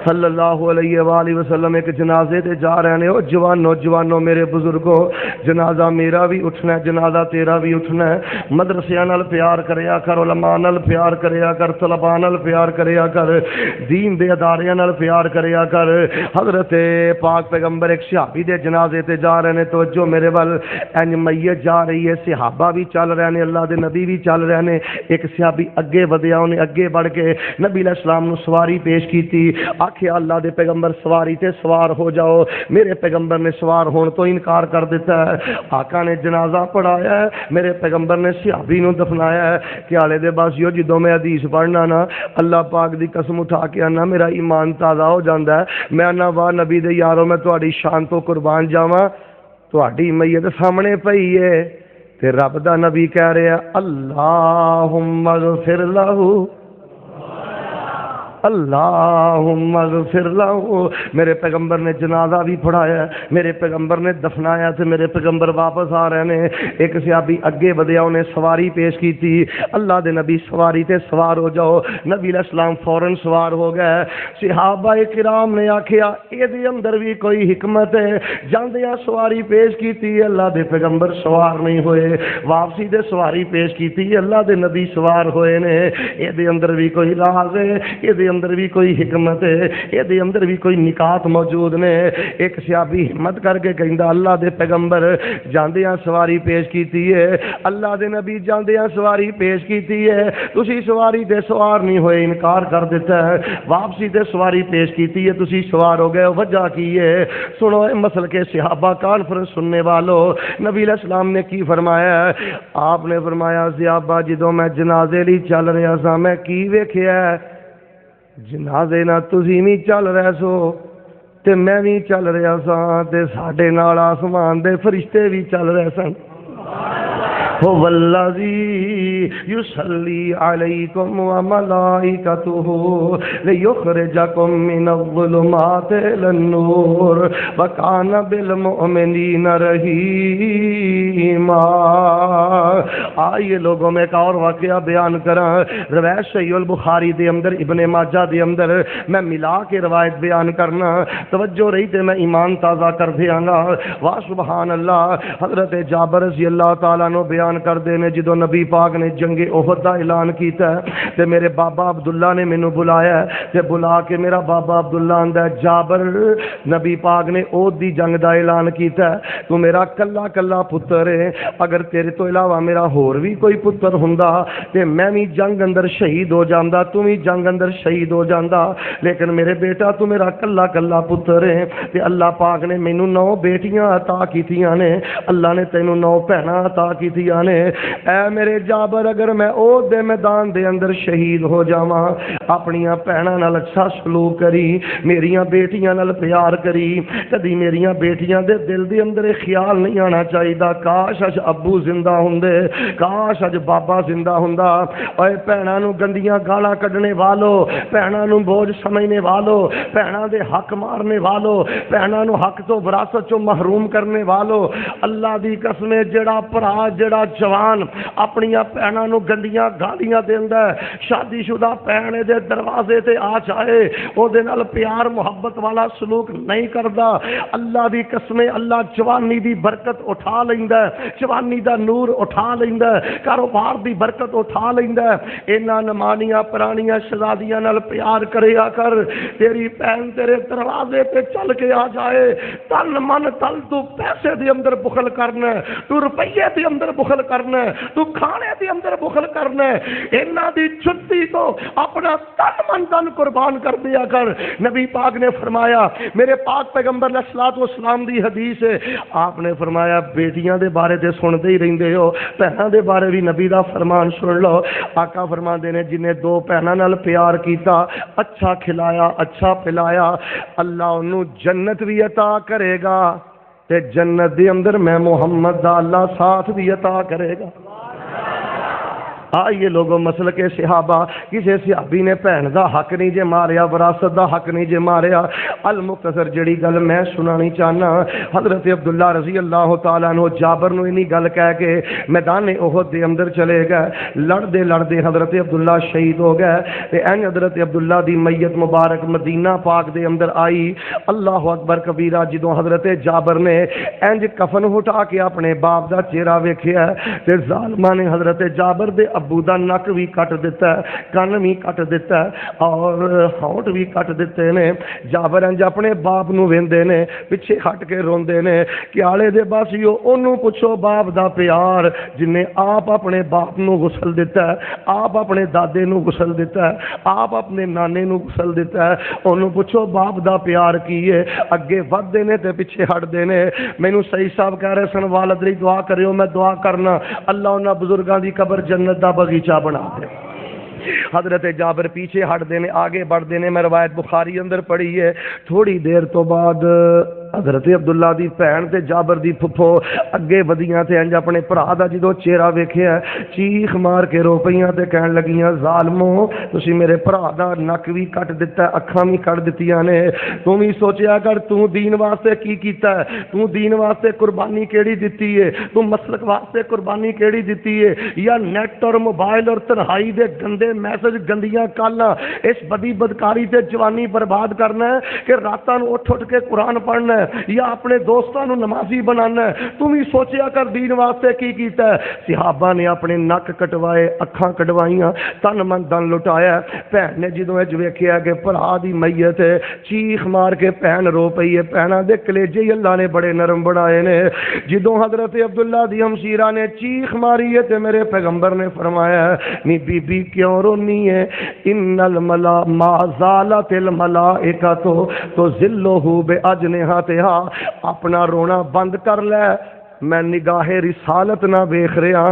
صلی اللہ علیہ وآلہ وسلم ایک جنازے تے جا رہے ہیں۔ او جوانو میرے بزرگو، جنازہ میرا بھی اٹھنا ہے، جنازہ تیرا بھی اٹھنا ہے۔ مدرسیاں نال پیار کریا کر، علماء نال پیار کریا کر، طلباء نال پیار کریا کر، دین دے اداریاں نال پیار کریا کر۔ حضرت پاک پیغمبر ایک صحابی دے جنازے تے جا رہے ہیں، توجہ میرے ول، انج میت جا رہی ہے، صحابہ بھی چل رہے ہیں، اللہ دے نبی بھی چل رہے ہیں۔ ایک صحابی اگے ودیا، انہیں اگے بڑھ کے نبی علیہ السلام نو سواری پیش کیتی، آخیا اللہ دے پیغمبر سواری تے سوار ہو جاؤ۔ میرے پیغمبر نے سوار ہون تو انکار کر دیتا ہے۔ آقا نے جنازہ پڑھایا ہے، میرے پیغمبر نے صحابی نو دفنایا ہے کہ آلے دے باسیو جدوں میں حدیث پڑھنا نا، اللہ پاک دی قسم اٹھا کے آنا میرا ایمان تازہ ہو جاندا ہے۔ میں آنا واہ نبی دے یارو، میں تہاڈی شان تو قربان جاواں، تہاڈی میت سامنے پئی ہے تے رب دا نبی کہہ رہا اللہم اغفر لہو، اللہم اغفر لہو۔ میرے پیغمبر نے جنازہ بھی پڑھایا، میرے پیغمبر نے دفنایا تے میرے پیغمبر واپس آ رہے ہیں۔ ایک صحابی اگے ودیا، انہیں سواری پیش کی تھی، اللہ دے نبی سواری تے سوار ہو جاؤ۔ نبی علیہ السلام فوراً سوار ہو گئے۔ صحابہ کرام نے آکھیا اے دے اندر بھی کوئی حکمت ہے، جاندیاں سواری پیش کی تھی، اللہ دے پیغمبر سوار نہیں ہوئے، واپسی دے سواری پیش کی تھی، اللہ دے نبی سوار ہوئے نے۔ اے دے اندر بھی کوئی راز ہے، اے دے اندر بھی کوئی حکمت ہے، اے دے اندر بھی کوئی نکات موجود نے۔ ایک صحابی ہمت کر کے کہندا اللہ دے پیغمبر جاندیاں سواری پیش کیتی ہے، اللہ دے نبی جاندیاں سواری پیش کیتی ہے، تسی سواری دے سوار نہیں ہوئے، انکار کر دیتا ہے، واپسی دے سواری پیش کیتی ہے، تسی سوار ہو گئے، وجہ کی ہے؟ سنو اے مسل کے صحابہ کانفرنس سننے والوں، نبی علیہ السلام نے کی فرمایا ہے؟ آپ نے فرمایا صحابہ جدوں میں جنازے لی چل رہا سا، میں کی ویکھیا ہے؟ جنازے نہ تسی بھی چل رہے سو تے میں بھی چل رہا سا تے ساڈے نال آسمان دے فرشتے بھی چل رہے سن۔ هو الذی یصلی علیکم وملائکتہ لیخرجکم من الظلمات الی النور وکان بالمؤمنین رحیما۔ آئیے لوگوں میں ایک اور واقعہ بیان کراں، روایت صحیح البخاری دے اندر، ابن ماجہ دے اندر، میں ملا کے روایت بیان کرنا، توجہ رہی تے میں ایمان تازہ کر دیاں گا۔ واہ سبحان اللہ۔ حضرت جابر رضی اللہ تعالیٰ نو بیان کر دے نے جدو نبی پاک نے جنگ احد دا اعلان کیتا ہے تے میرے بابا عبداللہ نے مینوں بلایا ہے تے بلا کے میرا بابا عبداللہ آندا ہے جابر نبی پاک نے احد دی جنگ دا اعلان کیتا ہے، تو میرا کلا کلا پتر ہے، اگر تیرے تو علاوہ میرا ہور بھی کوئی پتر ہوندا تے میں بھی جنگ اندر شہید ہو جاندا، تو بھی جنگ اندر شہید ہو جاندا، لیکن میرے بیٹا تو میرا کلا کلا پتر ہے تے اللہ پاک نے مینوں 9 بیٹیاں عطا کیتیاں نے، اللہ نے تینوں 9 بہناں عطا کیتیاں نے، اے میرے جابر اگر میں او دے میدان دے اندر شہید ہو جاواں، اپنیاں بہناں نال اچھا سلوک کری، میریاں بیٹیاں نال پیار کری، کدی میریاں بیٹیاں دے دل دے اندر خیال نہیں آنا چاہیے کاش اج ابو زندہ ہوندے، کاش اج بابا زندہ ہوندا۔ اوے بہناں نو گندیاں گالاں کڈنے والو، بہناں نو بوجھ سمجھنے والو، بہناں دے حق مارنے والو، بہناں نو حق تو وراثت چوں محروم کرنے والو، اللہ دی قسم جڑا بھرا جڑا جوان اپنی بہناں نو گندیاں گالیاں دیندا ہے، شادی شدہ بہن دے دروازے تے آ جائے او دے نال پیار محبت والا سلوک نہیں کردا، اللہ دی قسم اللہ جوانی دی برکت اٹھا لیندا ہے، جوانی دا نور اٹھا لیندا ہے، کاروبار دی برکت اٹھا لیندا ہے۔ انہاں نمانیاں پرانیاں شہزادیاں نال پیار کریا کر، تیری بہن تیرے دروازے تے چل کے آ جائے، تن من تل تو پیسے دے اندر بخل کرنا ہے، تو روپیے دے اندر بخل کرنا ہے، تو کھانے دے اندر بخل کرنا ہے، انہاں دی چھٹی تو اپنا تن من تن قربان کر دیا کر۔ نبی پاک نے فرمایا، میرے پاک پیغمبر علیہ الصلوۃ والسلام دی حدیث ہے، آپ نے فرمایا بیٹیاں دے بارے تے سنتے ہی رہندے ہو، بہناں دے بارے بھی نبی دا فرمان سن لو۔ آقا فرماندے نے جن نے 2 بہناں نال پیار کیتا، اچھا کھلایا اچھا پلایا، اللہ انہوں جنت بھی عطا کرے گا تے جنت دے اندر میں محمد دا اللہ ساتھ بھی عطا کرے گا۔ آئیے لوگوں مسلک صحابہ، کسی صحابی نے بہن دا حق نہیں جے ماریا، وراثت دا حق نہیں جے ماریا۔ المختصر جڑی گل میں سنانی چاہنا، حضرت عبداللہ رضی اللہ تعالیٰ عنہ جابر نو انہی گل کہہ کے میدان احد دے اندر چلے گئے، لڑدے لڑدے حضرت عبداللہ شہید ہو گئے تے این حضرت عبداللہ دی میت مبارک مدینہ پاک دے اندر آئی۔ اللہ اکبر کبیرہ، جدوں حضرت جابر نے انج کفن ہٹا کے اپنے باپ دا چہرہ ویکھیا تے ظالماں نے حضرت جابر دے ابو دا نک بھی کٹ دیتا ہے، کن بھی کٹ دیتا ہے اور ہونٹ بھی کٹ دیتے نے۔ جابر انج اپنے باپ نو ویندے نے، پیچھے ہٹ کے روندے نے کہ آلے دے باسیو اونوں پوچھو باپ دا پیار جن نے آپ اپنے باپ نو غسل دیتا ہے، آپ اپنے دادے نو غسل دیتا ہے، آپ اپنے نانے نو غسل دیتا ہے، اونوں پوچھو باپ دا پیار کی ہے۔ اگے ودے نے تے پیچھے ہٹدے نے۔ مینوں سعید صاحب کہہ رہے سن والد لئی دعا کریو، میں دعا کرنا اللہ انہاں بزرگاں دی قبر جنت دا باغیچہ بنا دے۔ حضرت جابر پیچھے ہٹ دینے، آگے بڑھ دینے، میں روایت بخاری اندر پڑھی ہے۔ تھوڑی دیر تو بعد حضرت عبداللہ دی بہن تے جابر دی پھپھو اگے ودیاں تے انج اپنے بھرا دا جدوں چہرہ ویکھیا چیخ مار کے رو پئیاں تے کہن لگیاں ظالمو تسی میرے بھرا دا نک بھی کٹ دتا ہے، اکھاں بھی کٹ دتیاں نے، تو بھی سوچیا کر تو دین واسطے کی کیتا ہے، تو دین واسطے قربانی کیڑی دتی ہے، تو مسلک واسطے قربانی کیڑی دتی ہے، یا نیٹ اور موبائل اور تنہائی دے گندے میسج گندیاں کالاں اس بدی بدکاری تے جوانی برباد کرنا ہے کہ راتاں نوں اٹھ اٹھ کے قرآن پڑھنا ہے یا اپنے دوستاں نوں نمازی بنانا ہے، تم ہی سوچیا کر دین واسطے کی کیتا ہے۔ صحابہ نے اپنے نک کٹوائے، اکھاں کٹوائیاں، تن من دن لٹایا۔ بہن نے جدوں اج ویکھیا کہ بھرا دی میت ہے، چیخ مار کے بہن رو پئی ہے۔ بہناں دے کلیجے ہی اللہ نے بڑے نرم بنائے نے۔ جدوں حضرت عبداللہ دی ہمشیرہ نے چیخ ماری ہے تے میرے پیغمبر نے فرمایا نی بی بی کیوں رونی ہے، ان الملا ما زالت الملائکہ تو ذلہ باجنحتہا، اپنا رونا بند کر لے، میں نگاہ رسالت نہ ویکھ رہا،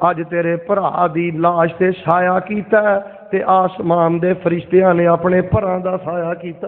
اج تیرے بھرا دی لاش تے سایہ کیتا ہے تے آسمان دے فرشتیاں نے اپنے بھراں دا سایہ کیتا۔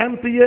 MPA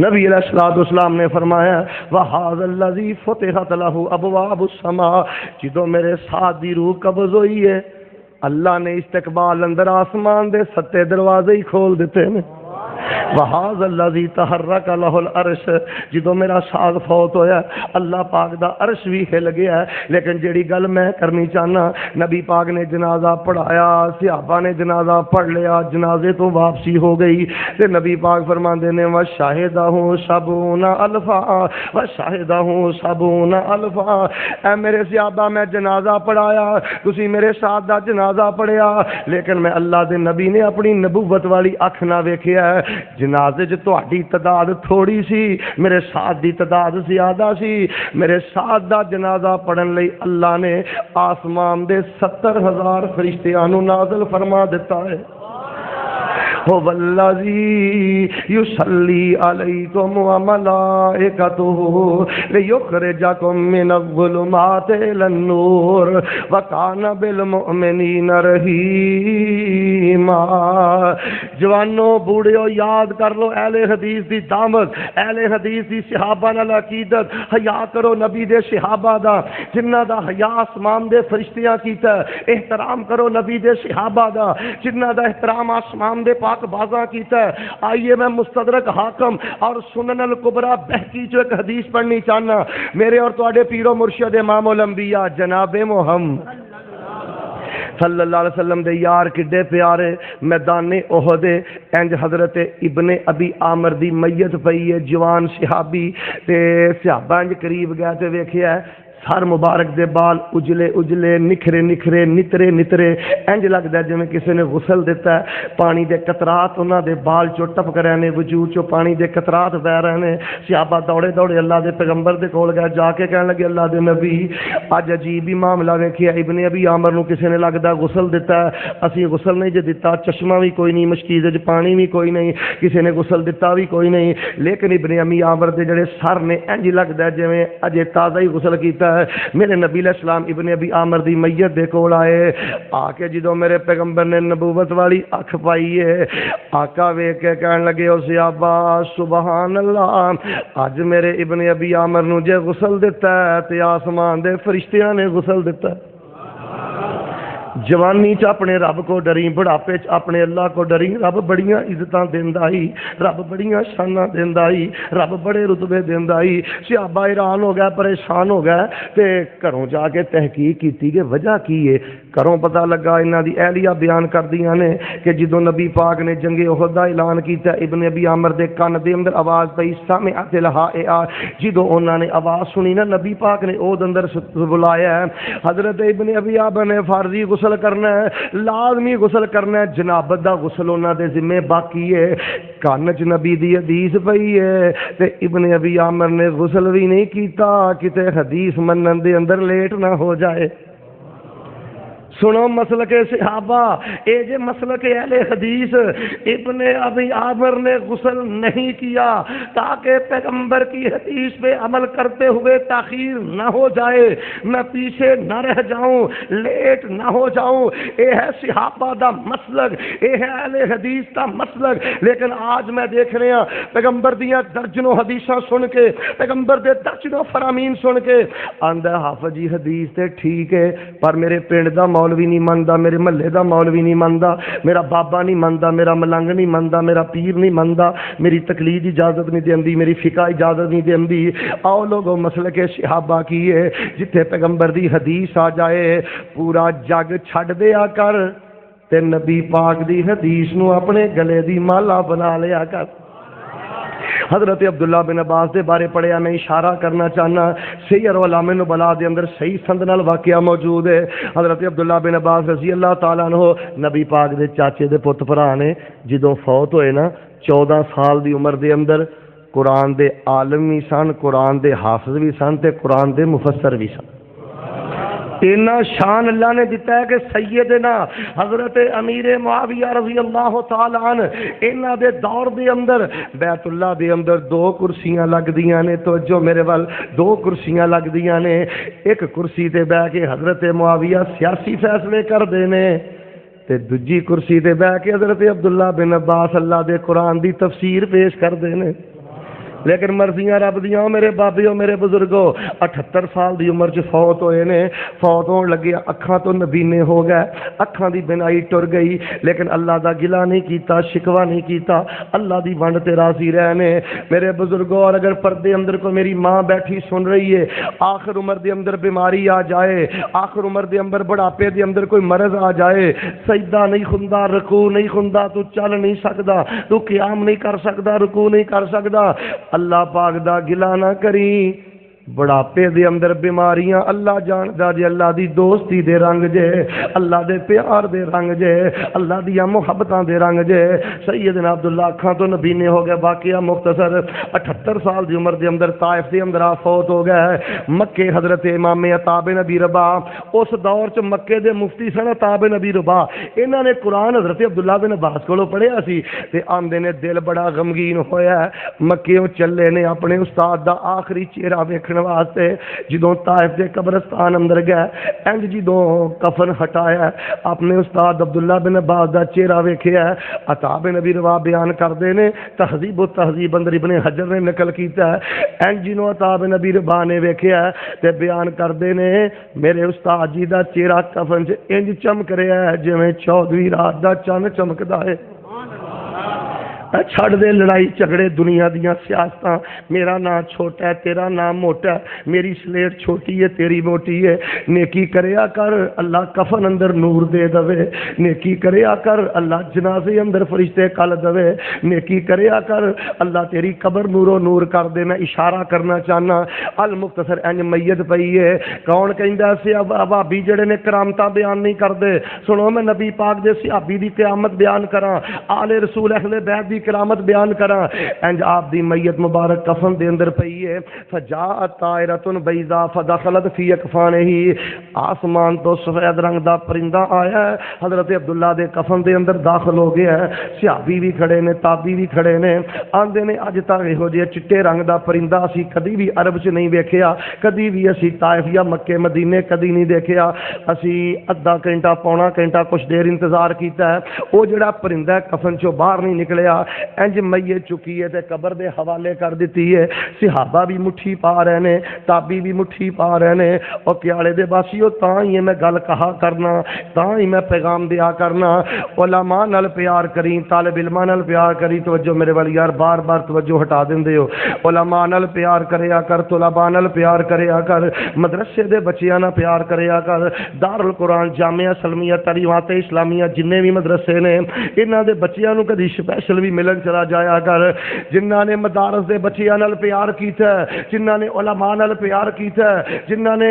نبی علیہ الصلوۃ والسلام نے فرمایا وَهَذَا الَّذِي فُتِحَتْ لَهُ أَبْوَابُ السَّمَاءِ، جدوں میرے ساتھ دی روح قبض ہوئی ہے اللہ نے استقبال اندر آسمان دے 7 دروازے ہی کھول دیتے ہیں۔ وَهَذَا الَّذِي تَحَرَّكَ لَهُ الْعَرْشُ، جدوں میرا ساتھ فوت ہویا اللہ پاک دا عرش بھی ہل گیا ہے۔ لیکن جیڑی گل میں کرنی چاہنا، نبی پاک نے جنازہ پڑھایا، صحابہ نے جنازہ پڑھ لیا، جنازے تو واپسی ہو گئی تے نبی پاک فرماندے نے وَشَهِدَهُ سَبْعُونَ أَلْفًا وَشَهِدَهُ سَبْعُونَ أَلْفًا، اے میرے صحابہ میں جنازہ پڑھایا، تسی میرے ساتھ دا جنازہ پڑھیا، لیکن میں اللہ دے نبی نے اپنی نبوت والی اکھ نہ ویکھیا ہے، جنازے جو تہاڈی تعداد تھوڑی سی، میرے ساتھ دی تعداد زیادہ سی، میرے ساتھ دا جنازہ پڑھن لئی اللہ نے آسمان دے 70,000 فرشتیاں نو نازل فرما دیتا ہے۔ هو الذی یصلی علیکم وملائکتہ لیخرجکم من الظلمات الی النور وکان بالمؤمنین رحیما۔ جوانو بوڑھیو یاد کر لو اہل حدیث دی دعوت، اہل حدیث دی صحابہ نال عقیدت، حیا کرو نبی دے صحابہ دا جنہ دا حیا آسمان دے فرشتیاں کیتا ہے، احترام کرو نبی دے صحابہ دا جنہ دا احترام آسمان دے پاک بازاں کیتا ہے۔ آئیے میں مستدرک حاکم اور سنن الکبریٰ بہقی جو ایک حدیث پڑھنی چاہنا، میرے اور تواڈے پیر و مرشد امام الانبیاء جناب محمد صلی اللہ علیہ وسلم دے یار کڈے پیارے، میدان احد انج حضرت ابن ابی عامر دی میت پئی ہے، جوان صحابی تے صحابہ انج قریب گئے تے ویکھیا ہے سر مبارک دے بال اجلے اجلے نکھرے نکھرے نترے نترے، انج لگدا ہے جویں کسی نے غسل دیتا ہے، پانی دے قطرات انہاں دے بال چوں ٹپک رہے نے، وجود چوں پانی دے قطرات بہ رہے نے۔ صحابہ دوڑے دوڑے اللہ دے پیغمبر دے کول گئے، جا کے کہنے لگے اللہ دے نبی اج عجیب ہی معاملہ ویکھیا، ابن ابی عامر نو کسی نے لگدا غسل دیتا ہے، اسی غسل نہیں جے دیتا، چشمہ بھی کوئی نہیں، مشکیز وچ پانی بھی کوئی نہیں، کسی نے غسل دیتا بھی کوئی نہیں، لیکن ابن ابی عامر دے جڑے سر نے انج لگدا ہے جویں اجے تازہ ہی غسل کیتا ہے۔ میرے نبی علیہ السلام ابن ابی عامر دی میت دے کول آئے، آ کے جدوں میرے پیغمبر نے نبوت والی اکھ پائی ہے، آقا ویکھ کے کہن لگے او صحابہ سبحان اللہ، اج میرے ابن ابی عامر نو جے غسل دیتا ہے تے آسمان دے فرشتیاں نے غسل دیتا ہے۔ جوانی چ اپنے رب کو ڈری، بڑھاپے چ اپنے اللہ کو ڈری، رب بڑیاں عزتاں دیندا ہی، رب بڑیاں شاناں دیندا ہی، رب بڑے رتبے دیندا ہی۔ صحابہ حیران ہو گئے، پریشان ہو گئے تے گھروں جا کے تحقیق کیتی کہ وجہ کی ہے۔ گھروں پتہ لگا انہاں دی اہلیہ بیان کردیاں نے کہ جدوں نبی پاک نے جنگ احد دا اعلان کیتا، ابن ابی عامر دے کان دے اندر آواز پئی سمعت الہائے، جدوں انہاں نے آواز سنی نا نبی پاک نے او اندر بلایا ہے، حضرت ابن ابی عامر نے فرضی غسل کرنا ہے، لازمی غسل کرنا ہے، جنابت دا غسل انہاں دے ذمے باقی ہے۔ کان چ نبی دی حدیث پئی ہے تے ابن ابی عامر نے غسل بھی نہیں کیتا، کتے حدیث منن دے اندر لیٹ نہ ہو جائے۔ سنو مسلک صحابہ، اے جے مسلک اہل حدیث، ابن ابی عامر نے غسل نہیں کیا تاکہ پیغمبر کی حدیث پہ عمل کرتے ہوئے تاخیر نہ ہو جائے، میں پیچھے نہ رہ جاؤں، لیٹ نہ ہو جاؤں۔ اے ہے صحابہ دا مسلک، اے ہے اہل حدیث دا مسلک۔ لیکن آج میں دیکھ رہا پیغمبر دیاں درجنوں حدیثاں سن کے، پیغمبر دے درجنوں فرامین سن کے آندا حافظ جی حدیث تے ٹھیک ہے، پر میرے پنڈ دا مولوی نہیں مندا، میرے محلے دا مولوی نہیں مندا، میرا بابا نہیں مندا، میرا ملنگ نہیں مندا، میرا پیر نہیں مندا، میری تقلید اجازت نہیں دیندی، میری فقہ اجازت نہیں دیندی۔ آؤ لوگوں مسلک صحابہ کی ہے، جتھے پیغمبر دی حدیث آ جائے پورا جگ چھڈ دیا کر تے نبی پاک دی حدیث نو اپنے گلے دی مالا بنا لیا کر۔ حضرت عبداللہ بن عباس دے بارے پڑھیا میں اشارہ کرنا چاہنا، سیر علامہ نبلا دے اندر صحیح سند نال واقعہ موجود ہے۔ حضرت عبداللہ بن عباس رضی اللہ تعالیٰ عنہ نبی پاک دے چاچے دے پت بھرا نے جدوں فوت ہوئے نا 14 سال دی عمر دے اندر قرآن دے عالم بھی سن، قرآن دے حافظ بھی سن تے قرآن دے مفسر بھی سن۔ اتنا شان اللہ نے دیتا ہے کہ سیدنا حضرت امیر معاویہ رضی اللہ تعالیٰ عنہ انہاں دے دور دے اندر بیت اللہ دے اندر 2 کرسیاں لگ دیاں نے، توجہ میرے وال، 2 کرسیاں لگ دیاں نے، ایک کرسی تے بیٹھ کے حضرت معاویہ سیاسی فیصلے کر دینے تے دوجی کرسی تے بیٹھ کے حضرت عبداللہ بن عباس اللہ دے قرآن دی تفسیر پیش کر دینے۔ لیکن مرضیاں رب دیاں میرے بابے میرے بزرگو 78 سال دی عمر چ فوت ہوئے نے. فوت ہون لگے اکھاں تو نبینے ہو گئے, اکھاں دی بینائی ٹر گئی, لیکن اللہ دا گلہ نہیں کیتا, شکوا نہیں کیتا, اللہ دی ونڈ تے راضی رہنے میرے بزرگو. اور اگر پردے اندر کو میری ماں بیٹھی سن رہی ہے, آخر عمر دے اندر بیماری آ جائے, آخر عمر دے اندر بڑھاپے دے اندر کوئی مرض آ جائے, سجدہ نہیں خوندا, رکوع نہیں خوندا, تو چل نہیں سکدا, تو قیام نہیں کر سکدا, رکوع نہیں کر سکدا, اللہ پاک دا گلہ نہ کری. بڑھاپے دے اندر بیماریاں اللہ جاندا جے, اللہ دی دوستی دے رنگ جے, اللہ دے پیار دے رنگ جے, اللہ دیاں محبتاں دے رنگ جے. سیدنا عبداللہ اکھاں تو نبینے ہو گئے. واقعہ مختصر 78 سال دی عمر دے اندر طائف دے اندر فوت ہو گئے. مکے حضرت امام عطا بن ابی رباح, اس دور چ مکے دے مفتی سن عطا بن ابی رباح, انہاں نے قرآن حضرت عبداللہ بن عباس کولوں پڑھیا سی تے آندے نے دل بڑا غمگین ہویا. مکیوں چلے نے اپنے استاد دا آخری چہرہ ویکھن واسطے. جدوں طائف دے قبرستان اندر گئے, انج جدوں کفن ہٹایا, اپنے استاد عبداللہ بن عباس دا چہرہ ویکھیا. عطا بن ابی رباح بیان کردے نے, تہذیب و تہذیب اندر ابن حجر نے نقل کیتا ہے, انج جنوں عطا بن ابی رباح نے ویکھیا تے بیان کردے نے میرے استاد جی دا چہرہ کفن چ انج چمک رہا ہے جویں 14ویں رات دا چن چمکدا ہے. چھڑ دے لڑائی جھگڑے دنیا دیاں سیاستاں, میرا نام چھوٹا ہے تیرا نام موٹا ہے, میری سلیٹ چھوٹی ہے تیری موٹی ہے. نیکی کریا کر اللہ کفن اندر نور دے دوے, نیکی کریا کر اللہ جنازے اندر فرشتے کل دوے, نیکی کریا کر اللہ تیری قبر نورو نور کر دے. میں اشارہ کرنا چاہنا المختصر انج میت پئی ہے. کون کہندا سی بھابی جڑے نے کرامتاں بیان نہیں کردے, سنو میں نبی پاک دے صحابی دی قیامت بیان کراں, آل رسول اہل بیت دی کرامت بیان کراں. انج آپ دی میت مبارک کفن دے اندر پئی ہے. فجاءت طائرۃ بیضاء فدخلت فی اکفانہ, آسمان تو سفید رنگ دا پرندہ آیا ہے, حضرت عبداللہ دے کفن دے اندر داخل ہو گیا ہے. صحابی بھی کھڑے نے, تابعی بھی کھڑے نے, آندے نے اج تک یہو جہے چٹے رنگ دا پرندہ اسی کدی بھی عرب چ نہیں ویکھیا, کدی بھی اسی طائف یا مکے مدینے کدی نہیں دیکھیا. اسی ادھا گھنٹہ پونا گھنٹہ کچھ دیر انتظار کیتا ہے, وہ جڑا پرندہ ہے کفن چوں باہر نہیں نکلیا. انج میت چکی ہے تے قبر دے حوالے کر دیتی ہے. صحابہ بھی مٹھی پا رہے نے, تابعی بھی مٹھی پا رہے نے. اور کیالے دے باسیو تاں ہی میں گل کہا کرنا, تاں ہی میں پیغام دیا کرنا, علماء نال پیار کریں, طالب علماء نال پیار کری. توجہ میرے والی یار بار بار توجہ ہٹا دیندے ہو. علماء نال پیار کریا کر, طلباء نال پیار کریا کر, مدرسے دے بچیاں نال پیار کریا کر. دارالقرآن جامعہ سلمیہ تعلیمات اسلامیہ جننے بھی مدرسے نے, انہاں دے بچیاں نو کدی سپیشل بھی ملن چلا جایا کر. جنہاں نے مدارس دے بچیاں نال پیار کیتا ہے, جنہاں نے علماء نال پیار کیتا ہے, جنہاں نے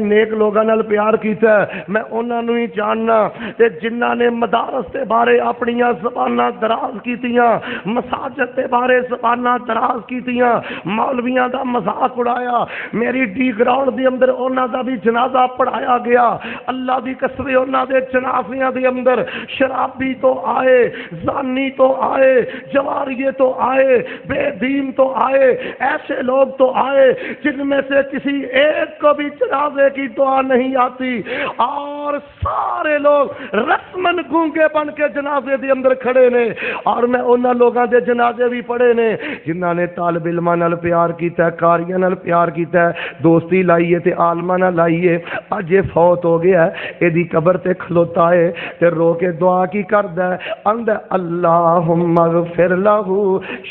نیک لوگاں نال پیار کیتا ہے, میں انہاں نو ہی جاننا. تے جنہاں نے مدارس دے بارے اپنیاں زباناں دراز کیتیاں, مساجد دے بارے زباناں دراز کیتیاں, مولویاں دا مذاق اڑایا, میری ڈی گراؤنڈ دے اندر انہاں دا بھی جنازہ پڑھایا گیا. اللہ دی قسم انہاں دے جنازیاں دے اندر شرابی تو آئے, زانی تو آئے, جواریے تو آئے, بے دین تو آئے, ایسے لوگ تو آئے جن میں سے کسی ایک کو بھی جنازے کی دعا نہیں آتی, اور سارے لوگ رسمن گونگے بن کے جنازے دے اندر کھڑے نے. اور میں انہاں لوگاں دے جنازے بھی پڑھے نے جنہاں نے طالب علماں نال پیار کیتا ہے, قاریاں نال پیار کیتا ہے, دوستی لائیے تے عالماں نال لائیے. اج یہ فوت ہو گیا ہے, ایدی قبر تے کھلوتا ہے تے رو کے دعا کی کردا ہے, اندر اللہم اغفر لہو.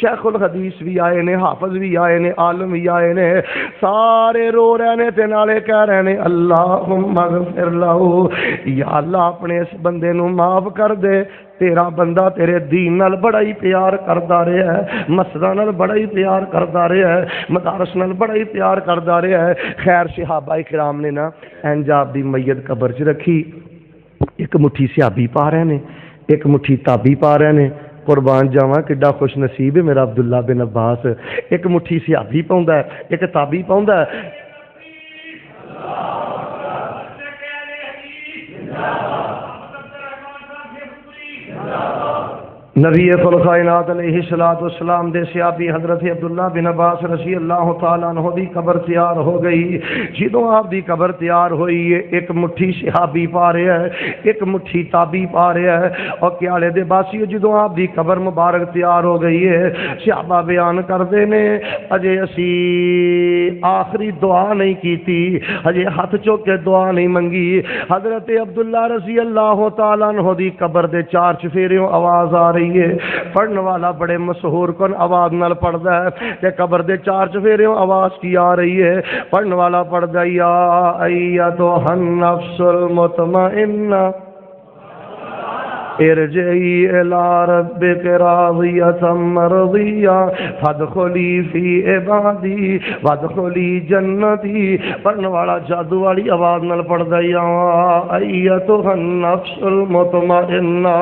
شیخ الحدیث بھی آئے نے, حافظ بھی آئے نے, عالم بھی آئے نے, سارے رو رہے نے تے نالے کہہ رہے نے اللہم اغفر لہو, یا اللہ اپنے اس بندے نو معاف کر دے. تیرا بندہ تیرے دین نال بڑا ہی پیار کردا رہا ہے, مسجداں نال بڑا ہی پیار کردا رہا ہے, مدارس نال بڑا ہی پیار کردا رہا ہے. خیر صحابہ کرام نے نا انج آپ دی میت قبر چ رکھی. ایک مٹھی صحابی پا رہے نے, ایک مٹھی تابعی پا رہے نے. قربان جاواں کڈا خوش نصیب ہے میرا عبداللہ بن عباس. ایک مٹھی صحابی پاوندا ہے, ایک تابعی پاوندا ہے. نبی کائنات علیہ الصلوۃ والسلام دے صحابی حضرت عبداللہ بن عباس رضی اللہ تعالیٰ عنہ دی قبر تیار ہو گئی. جدوں آپ دی قبر تیار ہوئی ہے ایک مٹھی صحابی پا رہا ہے, ایک مٹھی تابی پا رہا ہے. اور کیالے دے باسی جدوں آپ دی قبر مبارک تیار ہو گئی ہے, صحابہ بیان کردے نے اجے اسی آخری دعا نہیں کیتی, اجے ہاتھ چوک کے دعا نہیں منگی. حضرت عبداللہ رضی اللہ تعالیٰ عنہ دی قبر دے چار چفیریوں آواز آ رہی ہے. پڑھنے والا بڑے مشہور کن آواز نال پڑھدا ہے کہ قبر دے چار چفیریوں آواز کی آ رہی ہے. پڑھنے والا پڑھدا یا ایتھا النفس المطمئنہ ارجعی الی ربک راضیۃ مرضیہ فادخلی فی عبادی وادخلی جنتی. پڑھنے والا جادو والی آواز نال پڑھدا یا ایتھا النفس المطمئنہ.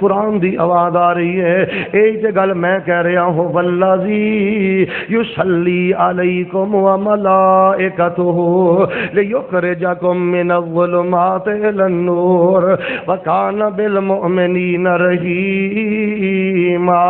قرآن دی آواز آ رہی ہے. اے تے گل میں کہہ رہا ہوں والذی یصلی علیکم وملائکتہ لیخرجکم من الظلمات الی النور وکان بالمؤمنین رحیما.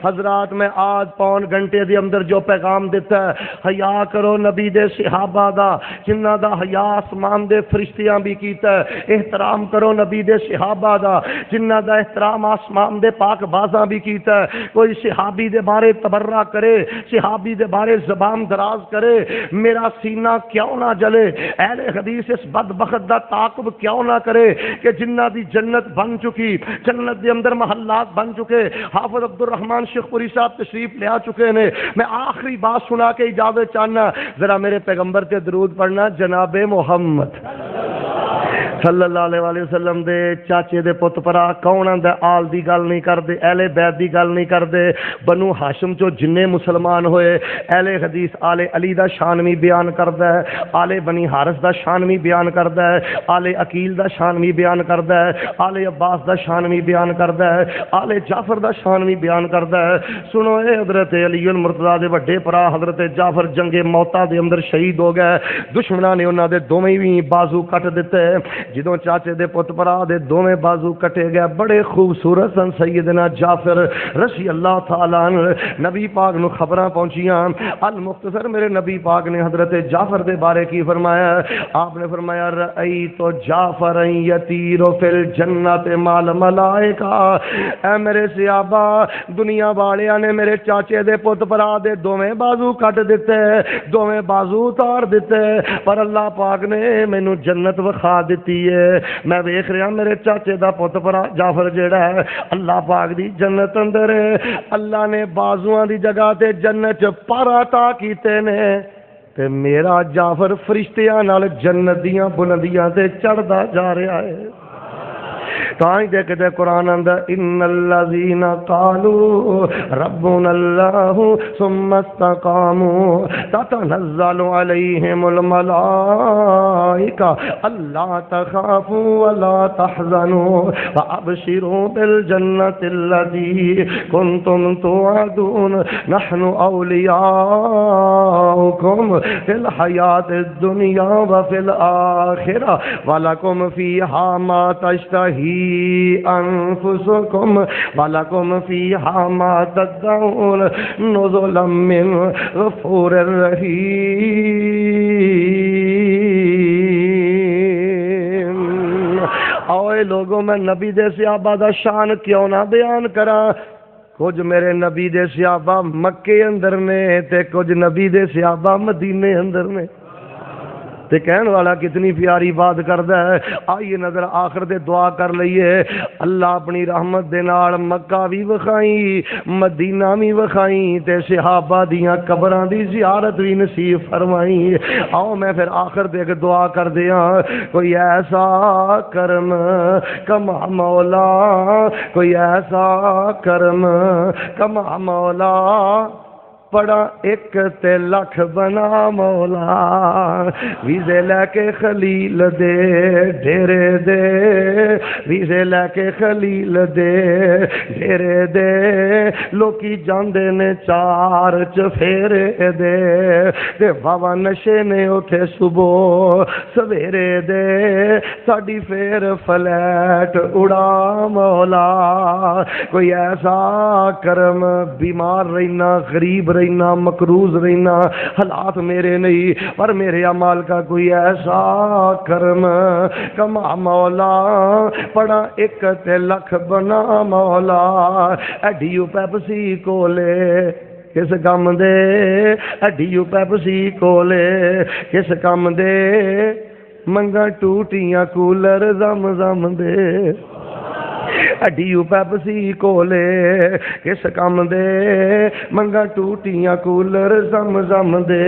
حضرات میں آج پون گھنٹے دے اندر جو پیغام دیتا ہے, حیا کرو نبی دے صحابہ دا جنہ دا حیا آسمان دے فرشتیاں بھی کیتا ہے. احترام کرو نبی دے صحابہ دا جنہ دا احترام آسمان دے پاک بازاں بھی کیتا ہے. کوئی صحابی دے بارے تبرہ کرے, صحابی دے بارے زبان دراز کرے, میرا سینہ کیوں نہ جلے. اہل حدیث اس بدبخت دا تعاقب کیوں نہ کرے کہ جنہ دی جنت بن چکی, جنت دے اندر محلات بن چکے. حافظ عبد الرحمن شیخ پوری صاحب تشریف لے آ چکے نے. میں آخری بات سنا کے اجازت چاہنا, ذرا میرے پیغمبر تے درود پڑھنا. جناب محمد صلی اللہ علیہ وسلم دے چاچے دے پت پرا کون آندا آل دی گل نہیں کردے, اہل بیت دی گل نہیں کردے. بنو ہاشم چو جنے مسلمان ہوئے اہل حدیث آل علی دا شان بھی بیان کردا ہے, آل بنی حارث دا شان بھی بیان کردا ہے, آل عقیل دا شان بھی بیان کردا ہے, آل عباس دا شان بھی بیان کردا ہے, آل جعفر دا شان بھی بیان کردا ہے. سنو اے حضرت علی المرتضیٰ دے بڑے پرا حضرت جعفر جنگ موتا دے اندر شہید ہو گئے. دشمناں نے انہاں دے دوویں بھی بازو کٹ دتے. جدوں چاچے دے پت پرا دے دوویں بازو کٹے گئے, بڑے خوبصورت سن سیدنا جعفر رضی اللہ تعالیٰ عنہ. نبی پاک نو خبراں پہنچیاں. المختصر میرے نبی پاک نے حضرت جعفر دے بارے کی فرمایا, آپ نے فرمایا رأیت جعفر یطیر فی الجنت مال ملائکہ. اے میرے صحابہ, دنیا والیاں نے میرے چاچے دے پت پرا دے دوویں بازو کٹ دتے, دوویں بازو اتار دتے, پر اللہ پاک نے مینوں جنت وکھا دتی ہے. میں ویکھ رہا میرے چاچے دا پت پرا جعفر جیڑا ہے اللہ پاک دی جنت اندر ہے. اللہ نے بازوਆਂ دی جگہ تے جنت چ پر عطا کیتے نے, تے میرا جعفر فرشتیاں نال جنت دیاں بلندیاں تے چڑھدا جا رہا ہے. تائیں دیکھتے قرآن اندر ان الذین قالوا ربنا اللہ ثم استقاموا تتنزل علیہم الملائکہ الا تخافوا ولا تحزنوا وابشروا بالجنۃ التي كنتم توعدون نحن اولیاؤکم فی الحیاۃ الدنیا وفی الآخرہ ولکم فیہا ما تشتہی انفسکم ولکم فیہا ما تدعون نزلا من غفور رحیم. اوے لوگوں, میں نبی دے صحابہ دا شان کیوں نہ بیان کراں. کچھ میرے نبی دے صحابہ مکے اندر نے تے کچھ نبی دے صحابہ مدینے اندر نے. تے کہن والا کتنی پیاری بات کردا ہے. آئیے نظر آخر دے دعا کر لئیے. اللہ اپنی رحمت دے نال مکہ بھی وکھائی, مدینہ بھی وکھائی, تے صحابہ دیاں قبراں دی زیارت بھی نصیب فرمائی. آؤ میں پھر آخر دے کے دعا کر دیاں. کوئی ایسا کرم کما مولا, کوئی ایسا کرم کما مولا, پڑا ایک تے لکھ بنا مولا ویزے لے کے خلیل دے ڈیرے دے ویزے لے کے خلیل دے ڈیرے دے لوکی جاندے نے چار چفیرے دے بابا نشے نے اٹھے صبح سویرے دے ساڈی پھر فلیٹ اڑا مولا کوئی ایسا کرم بیمار رہنا غریب رہنا مقروض رہنا حالات میرے نہیں پر میرے اعمال کا کوئی ایسا کرم کما مولا پڑا ایک تے لکھ بنا مولا ایڈیو پیپسی کولے کس کام دے ایڈیو پیپسی کولے کس کام دے منگا ٹوٹیاں کولر زم زم دے اڈیو پیپسی کولے کس کام دے منگا ٹوٹیاں کولر زم زم دے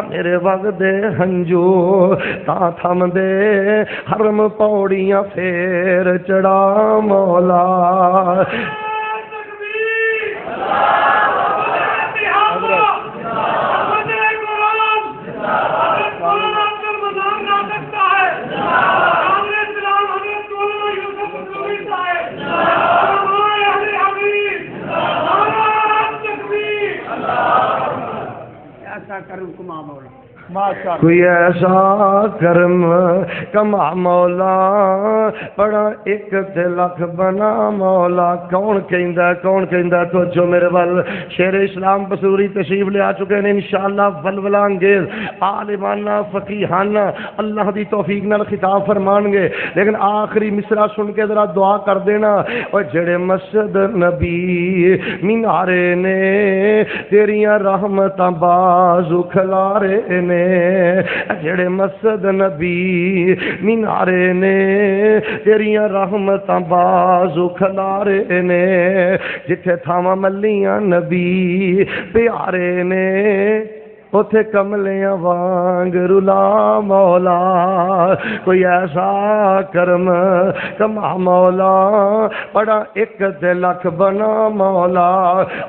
میرے وقت دے ہنجو تا تھم دے حرم پوڑیاں پھر چڑھا مولا کوئی ایسا کرم کما مولا پڑا ایک تے لکھ بنا مولا کون کہندا تو جو میرے ول شیر اسلام بصوری تشریف لے آ چکے ہیں انشاءاللہ ولولا انگیز عالمانہ فقیہانہ اللہ دی توفیق نال خطاب فرمان گے لیکن آخری مصرع سن کے ذرا دعا کر دینا اور جڑے مسجد نبی مینارے نے تیریاں رحمتاں بازو کھلارے نے جڑے مسجد نبی مینارے نے تیریاں رحمتاں بازو کھلارے نے جتھے تھاواں ملیاں نبی پیارے نے اوتھے کملیاں وانگ رلا مولا کوئی ایسا کرم کما مولا پڑا ایک تے لکھ بنا مولا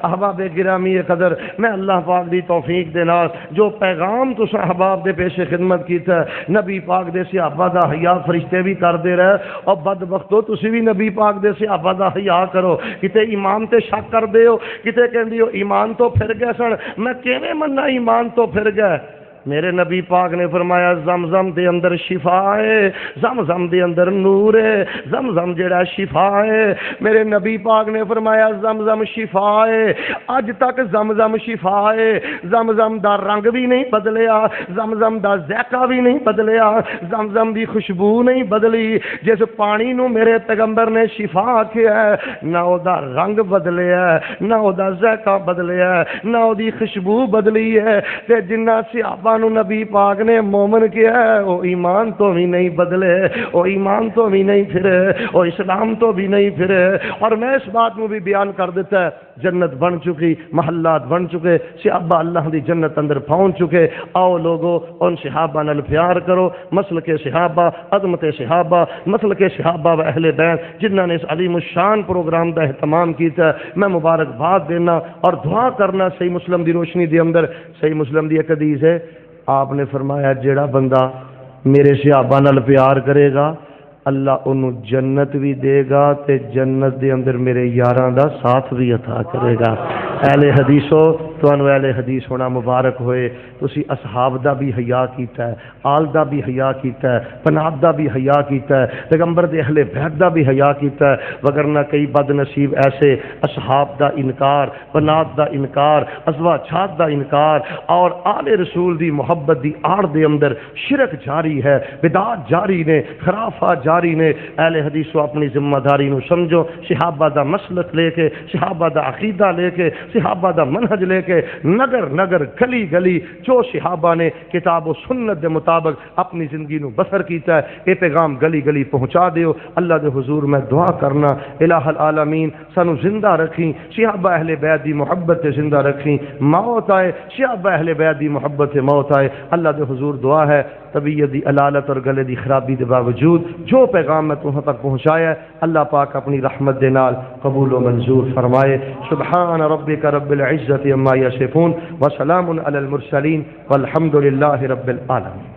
احباب گرامی قدر میں اللہ پاک دی توفیق دے نال جو پیغام تو احباب دے پیش خدمت کیتا ہے نبی پاک دے صحابہ دا حیا فرشتے بھی کر دے رہے اور بدبختو تسی بھی نبی پاک دے صحابہ دا حیا کرو کتے ایمان تے شک کر دے ہو کتے کہندی ہو ایمان تو پھر گئے سن میں کیویں مننا ایمان تو پھر گئے میرے نبی پاک نے فرمایا زمزم دے اندر شفا ہے زمزم دے اندر نور ہے زمزم جڑا شفا ہے میرے نبی پاک نے فرمایا زمزم شفا ہے اج تک زمزم شفا ہے زمزم دا رنگ بھی نہیں بدلیا زمزم دا ذائقہ بھی نہیں بدلیا زمزم دی خوشبو نہیں بدلی جس پانی نو میرے پیغمبر نے شفا آکھیا ہے نہ او دا رنگ بدلیا نہ او دا ذائقہ بدلیا نہ او دی خوشبو بدلی ہے تے جنہ صحابہ نو نبی پاک نے مومن کیا ہے وہ ایمان تو بھی نہیں بدلے وہ ایمان تو بھی نہیں پھرے وہ اسلام تو بھی نہیں پھرے اور میں اس بات میں بھی بیان کر دیتا ہے جنت بن چکی محلات بن چکے صحابہ اللہ دی جنت اندر پہنچ چکے آؤ لوگو ان صحابہ نال پیار کرو مسلک صحابہ عظمت صحابہ مسلک صحابہ و اہل بیت جنہوں نے اس عظیم الشان پروگرام دا اہتمام کیتا ہے میں مبارکباد دینا اور دعا کرنا صحیح مسلم دی روشنی دی اندر صحیح مسلم دی ایک حدیث ہے آپ نے فرمایا جیڑا بندہ میرے صحابہ نال پیار کرے گا اللہ انہوں جنت بھی دے گا تے جنت دے اندر میرے یاراں دا ساتھ بھی عطا کرے گا اہل حدیثو تانوں اہل حدیث ہونا مبارک ہوئے تسی اصحاب دا بھی حیا کیتا ہے آل دا بھی حیا کیتا ہے پناہ دا بھی حیا کیتا ہے پیغمبر دے اہل بیت دا بھی حیا کیتا ہے وگرنہ کئی بد نصیب ایسے اصحاب دا انکار پناہ دا انکار ازواجات دا انکار اور آل رسول دی محبت دی آڑ دے اندر شرک جاری ہے بدعات جاری نے خرافات جاری نے اہل حدیثو اپنی ذمہ داری نو سمجھو صحابہ دا مسلک لے کے صحابہ دا عقیدہ لے کے صحابہ دا منہج لے کے نگر نگر گلی گلی جو صحابہ نے کتاب و سنت دے مطابق اپنی زندگی نو بسر کیتا ہے اے پیغام گلی گلی پہنچا دیو اللہ دے حضور میں دعا کرنا الہ العالمین سانو زندہ رکھیں صحابہ اہل بیت دی محبت سے زندہ رکھیں موت آئے صحابہ اہل بیت دی محبت سے موت آئے اللہ دے حضور دعا ہے طبیعت دی علالت اور گلے دی خرابی دے باوجود جو پیغام میں تمہیں تک پہنچایا ہے اللہ پاک اپنی رحمت دے نال قبول و منظور فرمائے سبحان رب ربک رب العزة عما یصفون وسلام علی المرسلین والحمد للہ رب العالمین۔